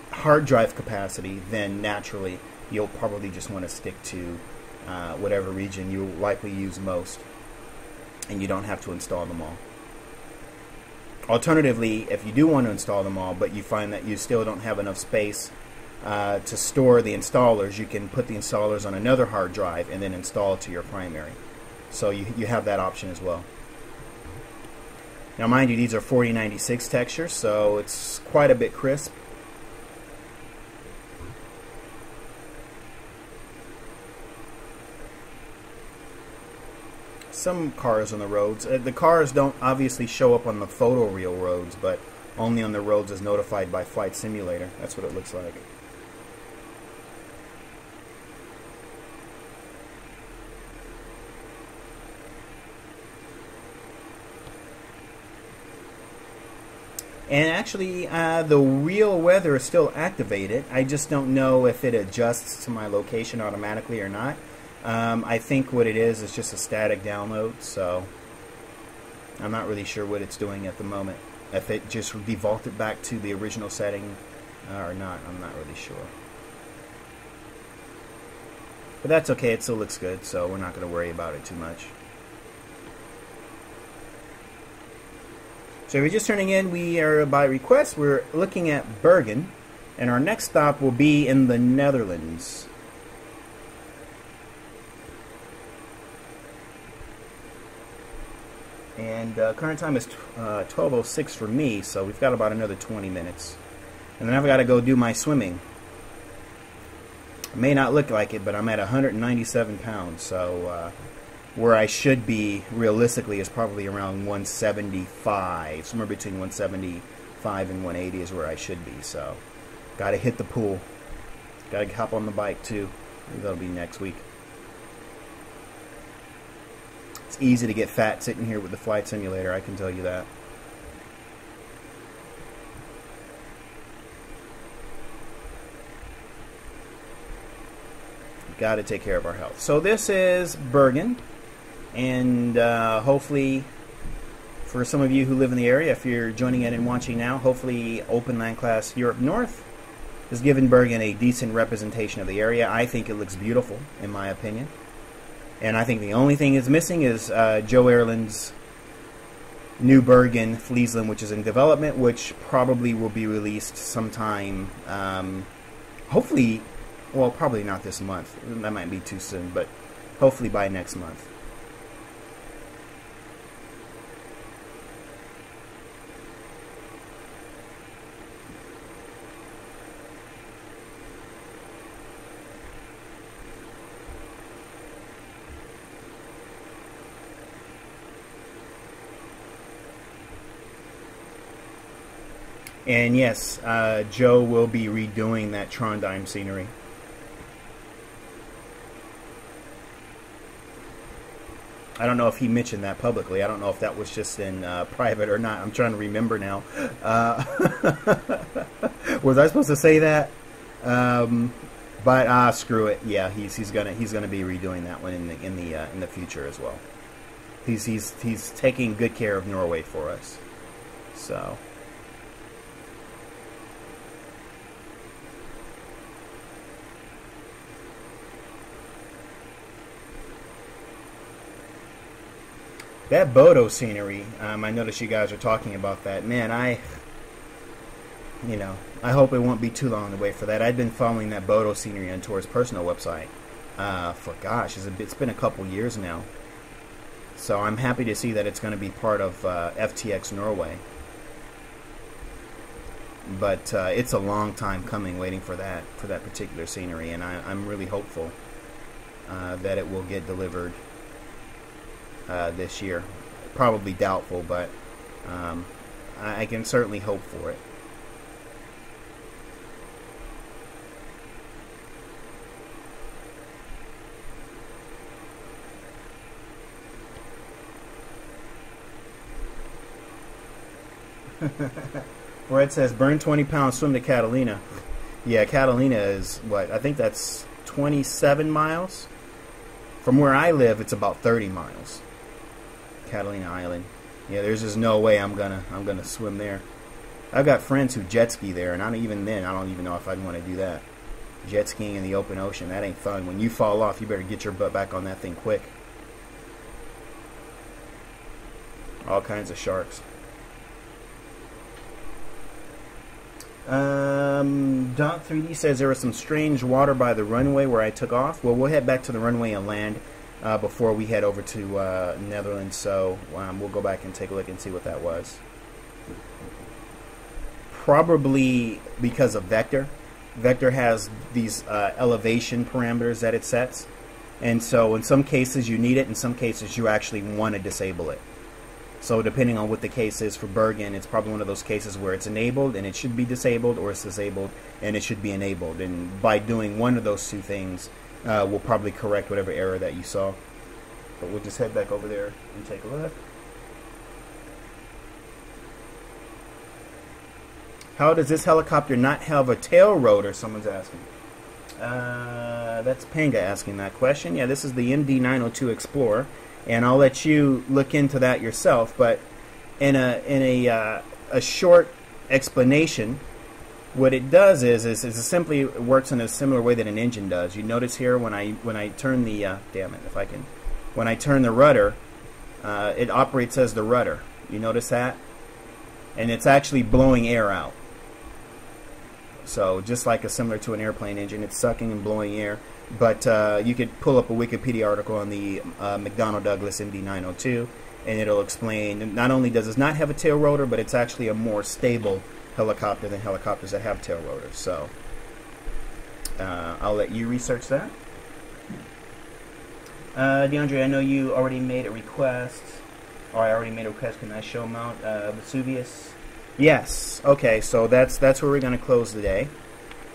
hard drive capacity, then naturally you'll probably just want to stick to whatever region you likely use most, and you don't have to install them all. Alternatively, if you do want to install them all, but you find that you still don't have enough space to store the installers, you can put the installers on another hard drive and then install it to your primary. So you have that option as well. Now mind you, these are 4096 textures, so it's quite a bit crisp. Some cars on the roads. The cars don't obviously show up on the photoreal roads, but only on the roads as notified by Flight Simulator. That's what it looks like. And actually, the real weather is still activated. I just don't know if it adjusts to my location automatically or not. I think what it is just a static download, so I'm not really sure what it's doing at the moment. If it just defaulted back to the original setting or not, I'm not really sure. But that's okay, it still looks good, so we're not going to worry about it too much. So if you're just turning in, we are, by request, we're looking at Bergen, and our next stop will be in the Netherlands. And current time is 12:06 for me, so we've got about another 20 minutes. And then I've got to go do my swimming. It may not look like it, but I'm at 197 pounds, so where I should be realistically is probably around 175. Somewhere between 175 and 180 is where I should be. So got to hit the pool. Got to hop on the bike too. Maybe that'll be next week. It's easy to get fat sitting here with the flight simulator, I can tell you that. Got to take care of our health. So this is Bergen. And hopefully, for some of you who live in the area, if you're joining in and watching now, hopefully Open Land Class Europe North has given Bergen a decent representation of the area. I think it looks beautiful, in my opinion. And I think the only thing it's missing is Joe Erland's new Bergen Friesland, which is in development, which probably will be released sometime, hopefully, well, probably not this month. That might be too soon, but hopefully by next month. And yes, Joe will be redoing that Trondheim scenery. I don't know if he mentioned that publicly. I don't know if that was just in private or not. I'm trying to remember now. Was I supposed to say that? But screw it. Yeah, he's gonna be redoing that one in the future as well. He's taking good care of Norway for us. So. That Bodo scenery, I noticed you guys are talking about that. Man, I hope it won't be too long to wait for that. I've been following that Bodo scenery on Tor's personal website for, gosh, it's been a couple years now. So I'm happy to see that it's going to be part of FTX Norway. But it's a long time coming waiting for that particular scenery, and I'm really hopeful that it will get delivered this year. Probably doubtful, but I can certainly hope for it. Where it says burn 20 pounds, swim to Catalina. Yeah, Catalina is what? I think that's 27 miles. From where I live, it's about 30 miles. Catalina Island. Yeah, there's just no way I'm gonna swim there. I've got friends who jet ski there, and I don't even know if I'd want to do that. Jet skiing in the open ocean, that ain't fun. When you fall off, you better get your butt back on that thing quick. All kinds of sharks. Dot 3D says there was some strange water by the runway where I took off. Well, we'll head back to the runway and land before we head over to Netherlands, so we'll go back and take a look and see what that was. Probably because of Vector. Vector has these elevation parameters that it sets, and so in some cases you need it, in some cases you actually want to disable it. So depending on what the case is for Bergen, it's probably one of those cases where it's enabled and it should be disabled, or it's disabled and it should be enabled. And by doing one of those two things, we'll probably correct whatever error that you saw. But we'll just head back over there and take a look. How does this helicopter not have a tail rotor? Someone's asking. That's Panga asking that question. Yeah, this is the MD-902 Explorer. And I'll let you look into that yourself. But in a short explanation, what it does is it simply works in a similar way that an engine does. You notice here when I turn the when I turn the rudder, it operates as the rudder. You notice that? and it's actually blowing air out. So just like similar to an airplane engine, it's sucking and blowing air. But you could pull up a Wikipedia article on the McDonnell Douglas MD-902, and it'll explain not only does it not have a tail rotor, but it's actually a more stable helicopter than helicopters that have tail rotors. So I'll let you research that. DeAndre, I know you already made a request, or I already made a request. Can I show Mount Vesuvius? Yes. Okay, so that's where we're going to close today.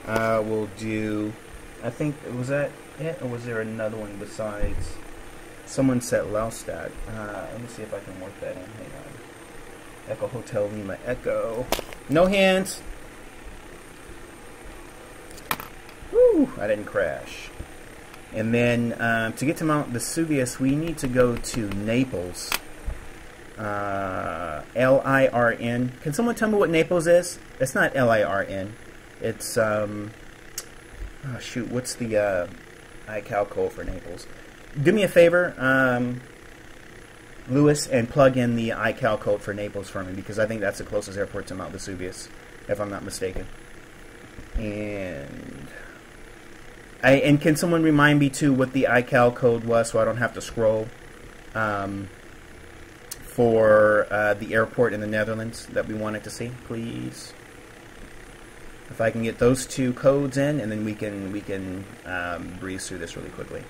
We'll do, I think, was that it, or was there another one besides? Someone said Laustad. Let me see if I can work that in. Hang on. Echo Hotel Lima Echo. No hands. Woo! I didn't crash. And then to get to Mount Vesuvius, we need to go to Naples. L-I-R-N. Can someone tell me what Naples is? It's not L-I-R-N. It's, oh shoot, what's the iCal code for Naples? Do me a favor, Lewis, and plug in the iCal code for Naples for me, because I think that's the closest airport to Mount Vesuvius, if I'm not mistaken. And can someone remind me too what the iCal code was, so I don't have to scroll, for the airport in the Netherlands that we wanted to see, please? If I can get those two codes in, and then we can breeze through this really quickly.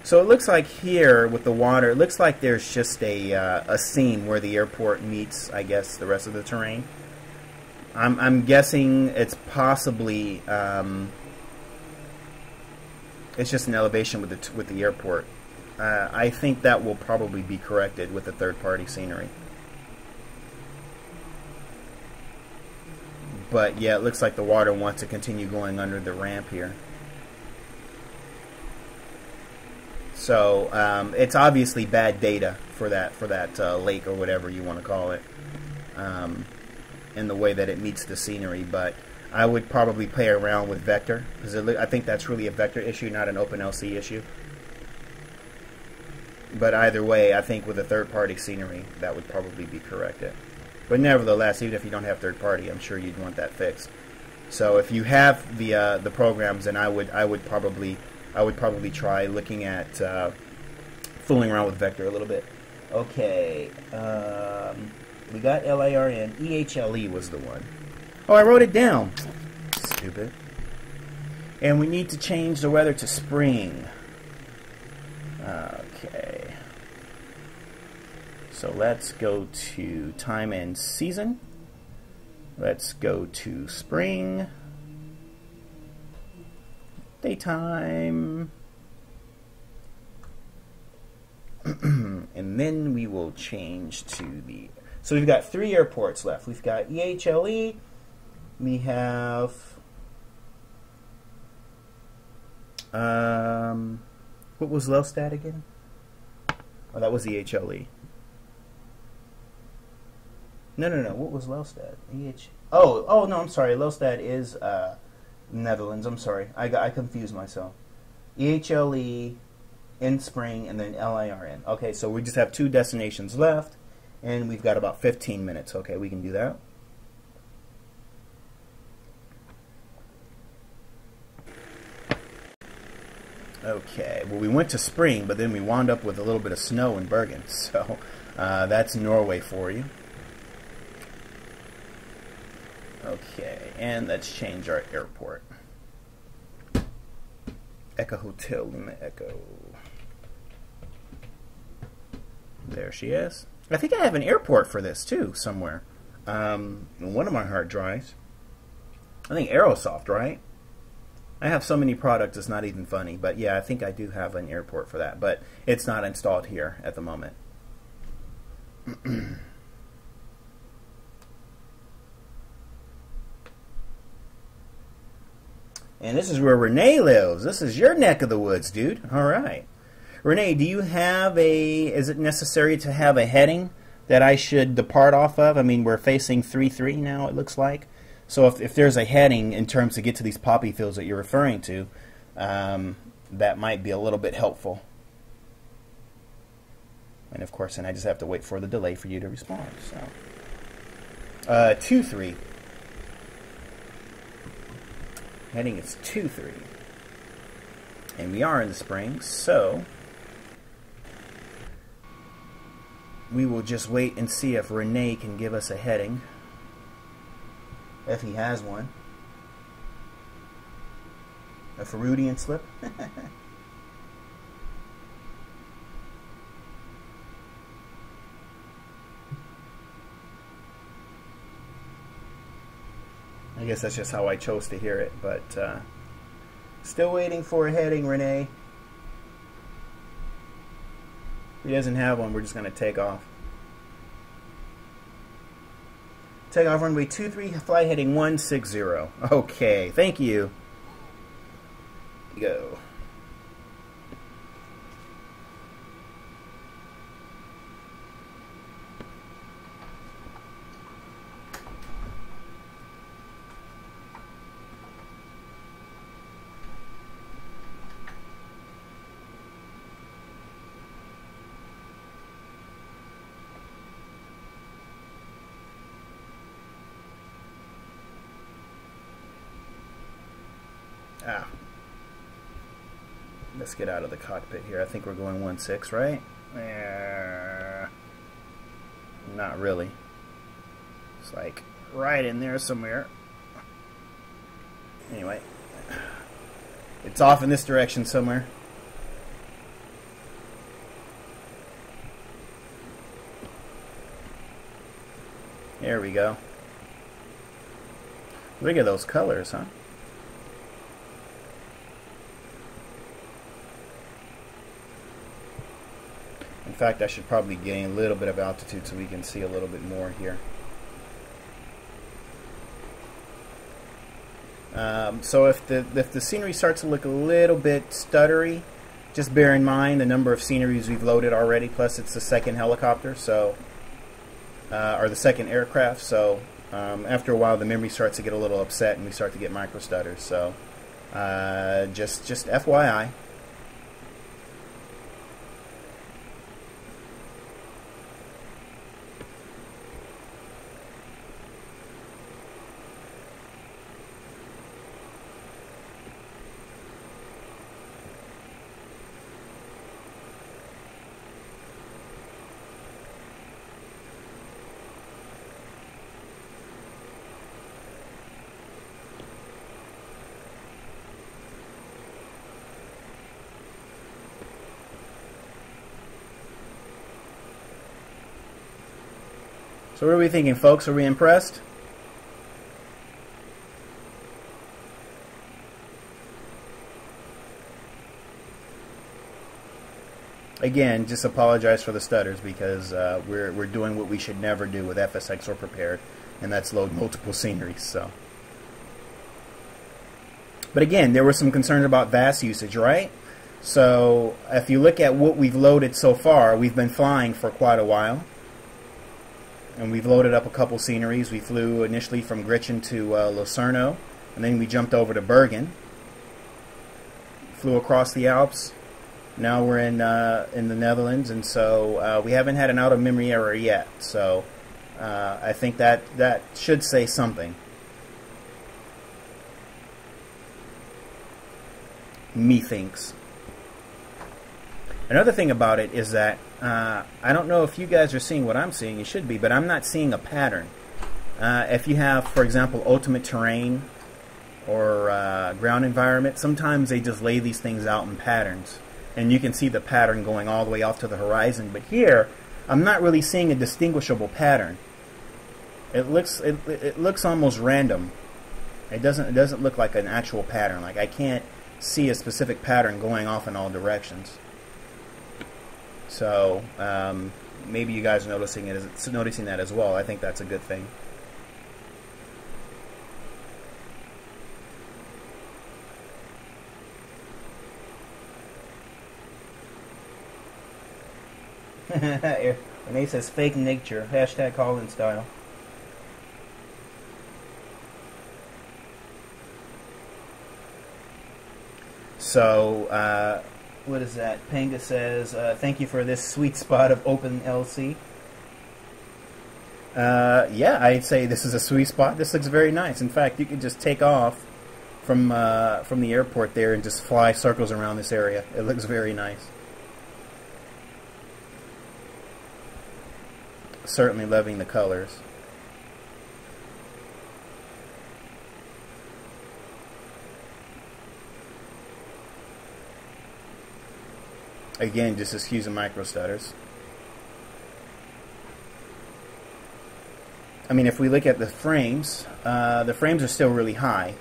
So it looks like here with the water, it looks like there's just a scene where the airport meets, I guess, the rest of the terrain. I'm guessing it's possibly it's just an elevation with the airport. I think that will probably be corrected with the third-party scenery. But yeah, it looks like the water wants to continue going under the ramp here. So it's obviously bad data for that lake or whatever you want to call it, in the way that it meets the scenery. But I would probably play around with vector, because I think that's really a vector issue, not an OpenLC issue. But either way, I think with a third-party scenery, that would probably be corrected. But nevertheless, even if you don't have third-party, I'm sure you'd want that fixed. So if you have the programs, then I would probably try looking at fooling around with vector a little bit. Okay, we got LARN. EHLE was the one. Oh, I wrote it down. Stupid. And we need to change the weather to spring. Okay. So let's go to time and season. Let's go to spring. Daytime. And then we will change to the... So we've got 3 airports left. We've got EHLE. We have... what was Lostad again? Oh, that was EHLE. No. What was Lostad? Oh, no, I'm sorry. Lostad is Netherlands. I'm sorry. I confused myself. EHLE, in spring, and then LIRN. Okay, so we just have 2 destinations left, and we've got about 15 minutes. Okay, we can do that. Okay, well, we went to spring, but then we wound up with a little bit of snow in Bergen, so that's Norway for you. Okay, and let's change our airport. Echo Hotel Lima Echo. There she is. I think I have an airport for this too, somewhere. One of my hard drives. I think Aerosoft, right? I have so many products it's not even funny, but yeah, I think I do have an airport for that, but it's not installed here at the moment. And this is where Renee lives. This is your neck of the woods, dude. All right. Renee, do you have is it necessary to have a heading that I should depart off of? I mean, we're facing 3-3 now, it looks like. So if there's a heading in terms to get to these poppy fields that you're referring to, that might be a little bit helpful. And of course, then I just have to wait for the delay for you to respond. So 2-3. Heading is 2-3. And we are in the spring, so we will just wait and see if Renee can give us a heading. If he has one. A Freudian slip. I guess that's just how I chose to hear it, but still waiting for a heading, Renee. If he doesn't have one, we're just going to take off. Take off runway 23, fly heading 160. Okay, thank you. Go. Ah. Let's get out of the cockpit here. I think we're going 1.6, right? Not really. It's like right in there somewhere. Anyway. It's off in this direction somewhere. There we go. Look at those colors, huh? In fact, I should probably gain a little bit of altitude so we can see a little bit more here. So if the scenery starts to look a little bit stuttery, just bear in mind the number of sceneries we've loaded already, plus it's the second helicopter, so or the second aircraft, so after a while the memory starts to get a little upset and we start to get micro stutters, so just FYI. So what are we thinking, folks? Are we impressed? Again, just apologize for the stutters because we're doing what we should never do with FSX or Prepared, and that's load multiple sceneries. So, but again, there were some concerns about VAS usage, right? So if you look at what we've loaded so far, we've been flying for quite a while. And we've loaded up a couple sceneries. We flew initially from Grinin to Locarno, and then we jumped over to Bergen. Flew across the Alps. Now we're in the Netherlands, and so we haven't had an out-of-memory error yet. So I think that should say something. Methinks. Another thing about it is that I don't know if you guys are seeing what I'm seeing. You should be, but I'm not seeing a pattern. If you have, for example, ultimate terrain or ground environment, sometimes they just lay these things out in patterns, and you can see the pattern going all the way off to the horizon. But here, I'm not really seeing a distinguishable pattern. It looks almost random. It doesn't look like an actual pattern. Like I can't see a specific pattern going off in all directions. So maybe you guys are noticing that as well. I think that's a good thing. Renee says fake nature. Hashtag call-in style. So what is that? Panga says, thank you for this sweet spot of OpenLC. Yeah, I'd say this is a sweet spot. This looks very nice. In fact, you can just take off from the airport there and just fly circles around this area. It looks very nice. Certainly loving the colors. Again, just excuse the micro stutters. I mean, if we look at the frames are still really high,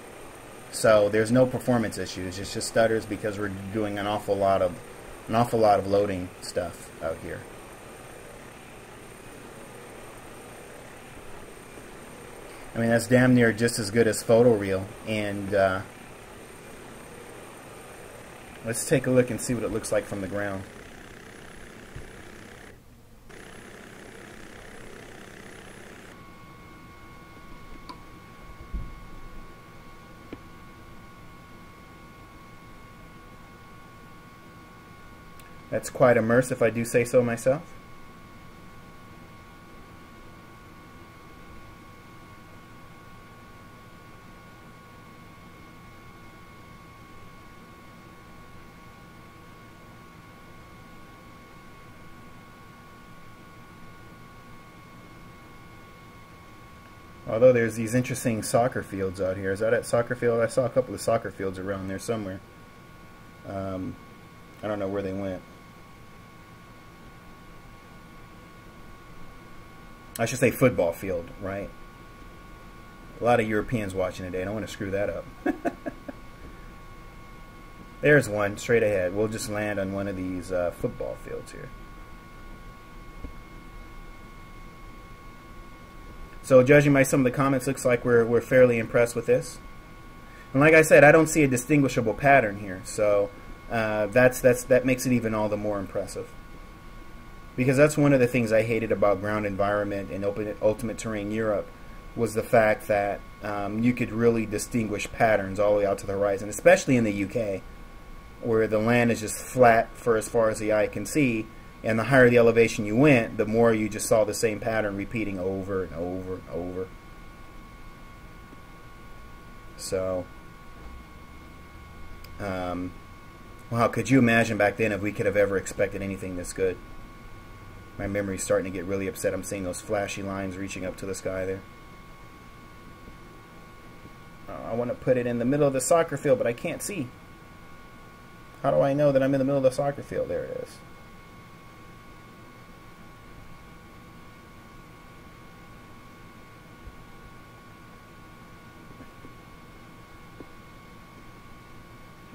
so there's no performance issues. It's just stutters because we're doing an awful lot of loading stuff out here. I mean, that's damn near just as good as photoreal. And let's take a look and see what it looks like from the ground. That's quite immersive, if I do say so myself. Although there's these interesting soccer fields out here. Is that at soccer field? I saw a couple of soccer fields around there somewhere. I don't know where they went. I should say football field, right? A lot of Europeans watching today. I don't want to screw that up. There's one straight ahead. We'll just land on one of these football fields here. So judging by some of the comments, looks like we're fairly impressed with this. And like I said, I don't see a distinguishable pattern here. So that makes it even all the more impressive. Because that's one of the things I hated about ground environment and ultimate terrain Europe, was the fact that you could really distinguish patterns all the way out to the horizon, especially in the UK, where the land is just flat for as far as the eye can see, and the higher the elevation you went, the more you just saw the same pattern repeating over and over and over. So, wow, could you imagine back then if we could have ever expected anything this good? My memory's starting to get really upset. I'm seeing those flashy lines reaching up to the sky there. I want to put it in the middle of the soccer field, but I can't see. How do I know that I'm in the middle of the soccer field? There it is.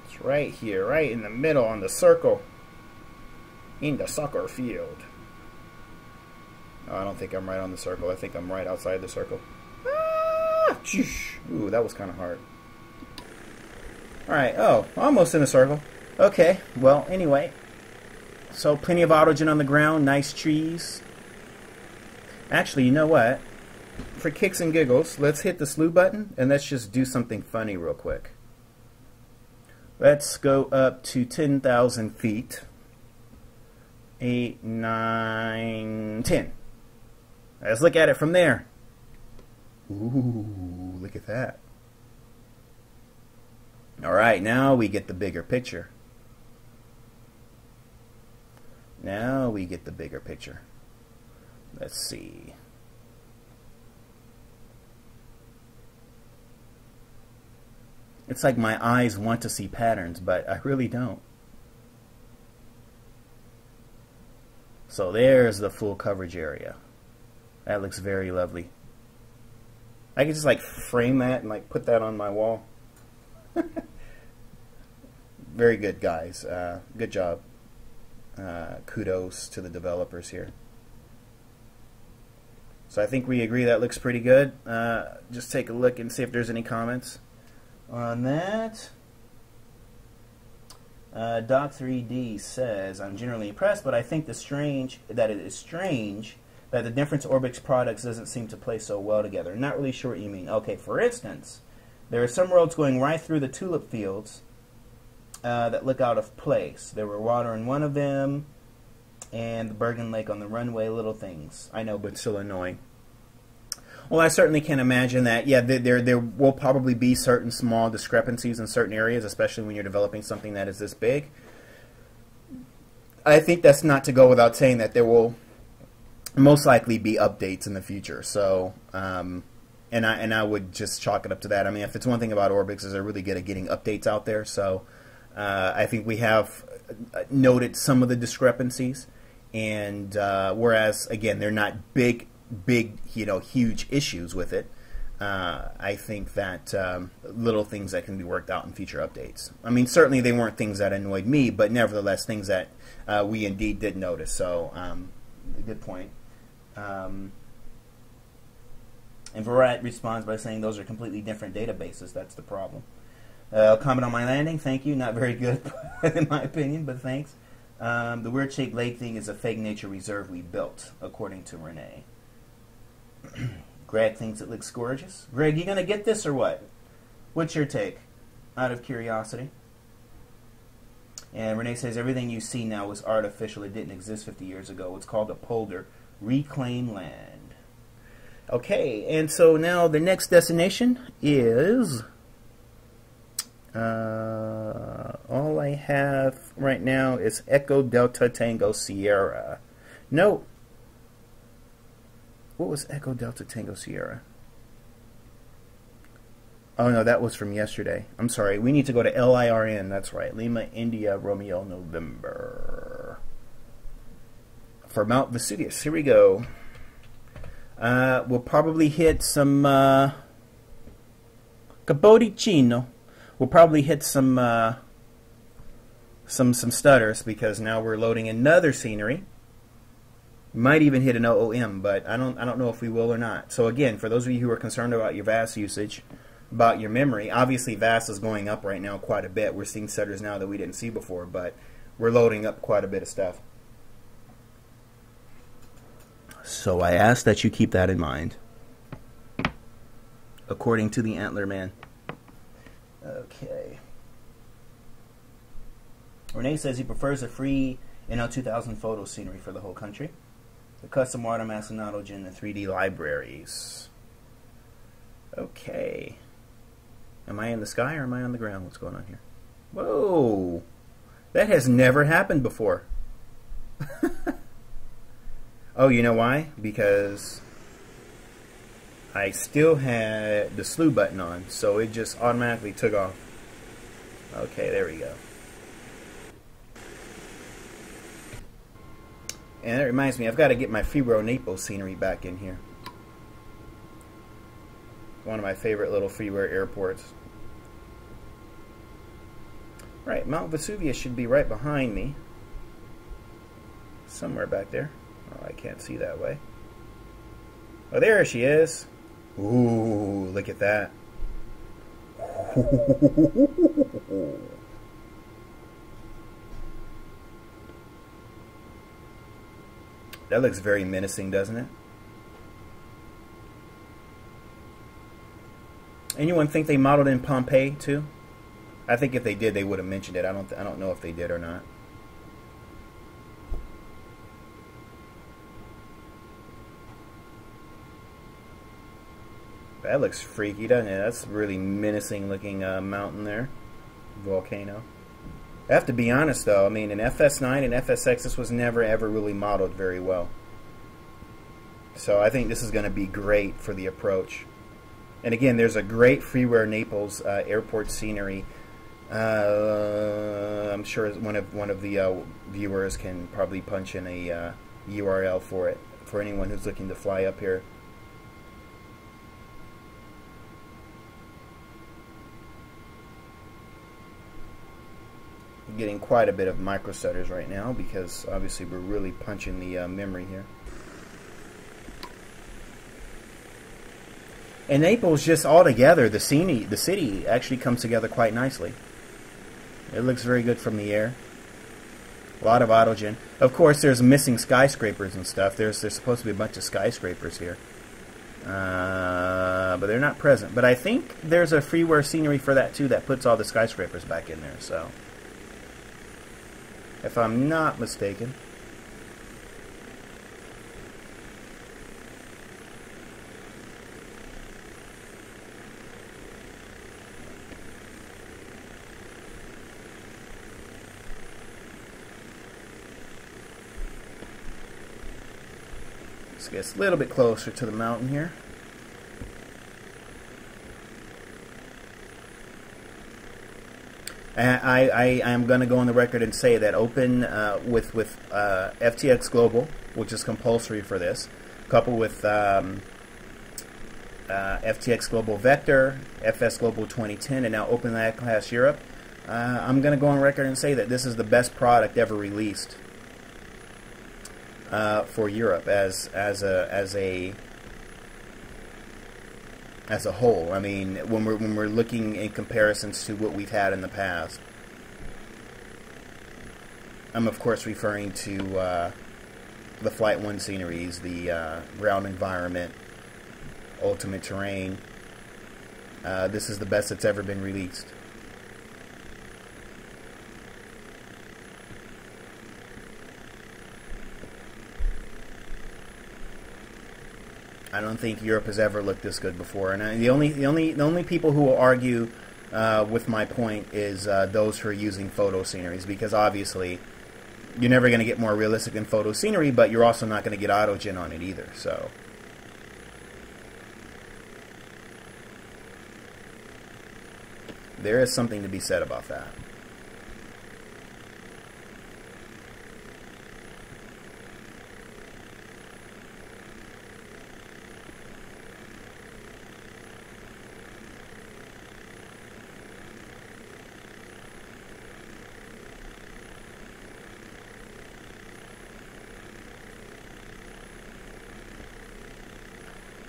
It's right here, right in the middle on the circle. In the soccer field. Oh, I don't think I'm right on the circle. I think I'm right outside the circle. Ah! Ooh, that was kind of hard. Alright, oh, almost in the circle. Okay, well, anyway. So, plenty of autogen on the ground, nice trees. Actually, you know what? For kicks and giggles, let's hit the slew button, and let's just do something funny real quick. Let's go up to 10,000 feet. 8, 9, 10. Let's look at it from there. Ooh, look at that. Alright, now we get the bigger picture. Now we get the bigger picture. Let's see. It's like my eyes want to see patterns, but I really don't. So there's the full coverage area. That looks very lovely. I could just like frame that and like put that on my wall. Very good, guys. Good job. Kudos to the developers here. So I think we agree that looks pretty good. Just take a look and see if there's any comments on that. Doc3D says, I'm generally impressed, but I think it is strange that the different Orbx products doesn't seem to play so well together. Not really sure what you mean. Okay, for instance, there are some roads going right through the tulip fields that look out of place. There were water in one of them, and the Bergen Lake on the runway, little things. I know, but still annoying. Well, I certainly can imagine that. Yeah, there will probably be certain small discrepancies in certain areas, especially when you're developing something that is this big. I think that's not to go without saying that there will most likely be updates in the future. So, and I would just chalk it up to that. I mean, if it's one thing about Orbx is they're really good at getting updates out there. So, I think we have noted some of the discrepancies, and whereas again they're not big, huge issues with it. I think that little things that can be worked out in future updates. I mean, certainly they weren't things that annoyed me, but nevertheless things that we indeed did notice. So, good point. And Virat responds by saying those are completely different databases. That's the problem. Comment on my landing. Thank you. Not very good, in my opinion, but thanks. The weird-shaped lake thing is a fake nature reserve we built, according to Renee. Greg thinks it looks gorgeous. Greg, you going to get this or what? What's your take? Out of curiosity. And Renee says, everything you see now is artificial. It didn't exist 50 years ago. It's called a polder. Reclaim land. Okay, and so now the next destination is... all I have right now is Echo Delta Tango Sierra. No. What was Echo Delta Tango Sierra? Oh no, that was from yesterday. I'm sorry. We need to go to LIRN. That's right. Lima, India, Romeo, November. For Mount Vesuvius. Here we go. We'll probably hit some Capodicino. We'll probably hit some stutters because now we're loading another scenery. Might even hit an OOM, but I don't know if we will or not. So again, for those of you who are concerned about your VAS usage, about your memory, obviously VAS is going up right now quite a bit. We're seeing stutters now that we didn't see before, but we're loading up quite a bit of stuff. So I ask that you keep that in mind, according to the Antler Man. Okay. Renee says he prefers a free NL2000 photo scenery for the whole country. The custom watermask and autogen and 3D libraries. Okay. Am I in the sky or am I on the ground? What's going on here? Whoa! That has never happened before. Oh, you know why? Because I still had the slew button on, so it just automatically took off. Okay, there we go. And that reminds me, I've got to get my Fibro Naples scenery back in here. One of my favorite little freeware airports. Right, Mount Vesuvius should be right behind me. Somewhere back there. Oh, I can't see that way. Oh, there she is. Ooh, look at that. That looks very menacing, doesn't it? Anyone think they modeled in Pompeii too? I think if they did, they would have mentioned it. I don't know if they did or not. That looks freaky, doesn't it? That's a really menacing looking mountain there. Volcano. I have to be honest though, I mean in FS9 and FSX this was never ever really modeled very well. So I think this is going to be great for the approach. And again, there's a great freeware Naples airport scenery. I'm sure one of the viewers can probably punch in a URL for it, for anyone who's looking to fly up here. Getting quite a bit of micro stutters right now because obviously we're really punching the memory here. And Naples, just all together, the city actually comes together quite nicely. It looks very good from the air. A lot of autogen. Of course, there's missing skyscrapers and stuff. There's supposed to be a bunch of skyscrapers here, but they're not present. But I think there's a freeware scenery for that too that puts all the skyscrapers back in there. So, if I'm not mistaken. Let's get a little bit closer to the mountain here. I am going to go on the record and say that with FTX Global, which is compulsory for this, coupled with FTX Global Vector, FS Global 2010, and now OpenLC Europe, I'm going to go on record and say that this is the best product ever released for Europe as a whole. I mean, when we're looking in comparisons to what we've had in the past, I'm of course referring to the Flight 1 sceneries, the ground environment, ultimate terrain. This is the best that's ever been released. I don't think Europe has ever looked this good before, and the only people who will argue with my point is those who are using photo sceneries, because obviously you're never going to get more realistic than photo scenery, but you're also not going to get autogen on it either. So there is something to be said about that.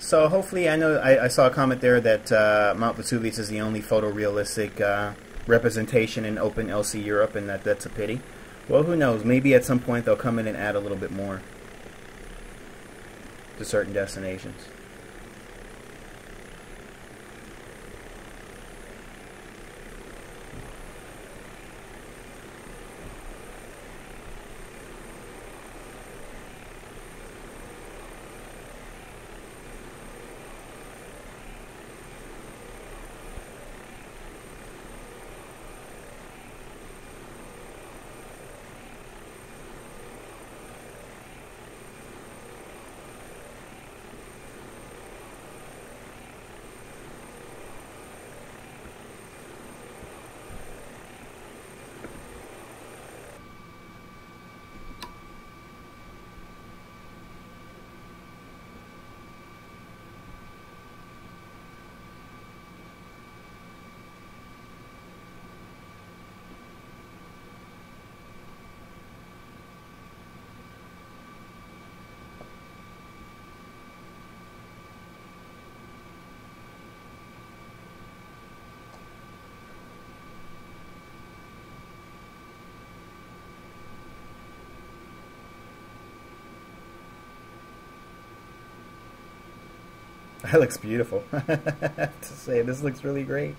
So hopefully, I saw a comment there that Mount Vesuvius is the only photorealistic representation in OpenLC Europe, and that's a pity. Well, who knows? Maybe at some point they'll come in and add a little bit more to certain destinations. That looks beautiful. I have to say, this looks really great.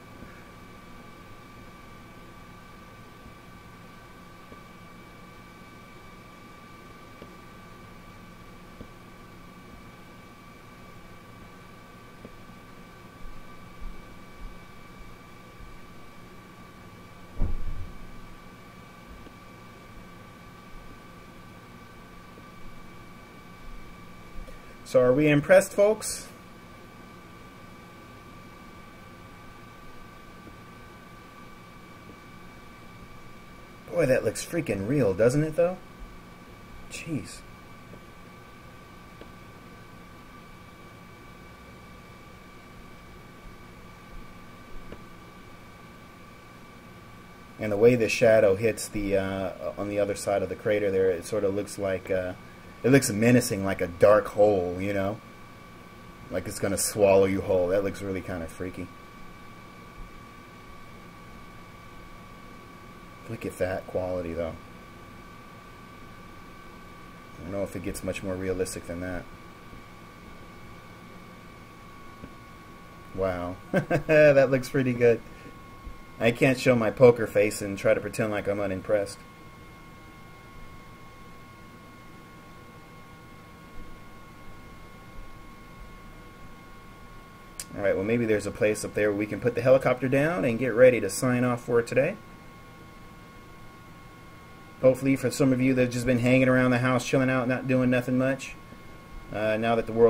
So are we impressed, folks? Boy, that looks freaking real, doesn't it, though? Jeez. And the way the shadow hits the on the other side of the crater there, it sort of looks like it looks menacing, like a dark hole, you know, like it's gonna swallow you whole. That looks really kind of freaky. Look at that quality, though. I don't know if it gets much more realistic than that. Wow. That looks pretty good. I can't show my poker face and try to pretend like I'm unimpressed. Alright, well maybe there's a place up there where we can put the helicopter down and get ready to sign off for today. Hopefully for some of you that have just been hanging around the house, chilling out, not doing nothing much, now that the world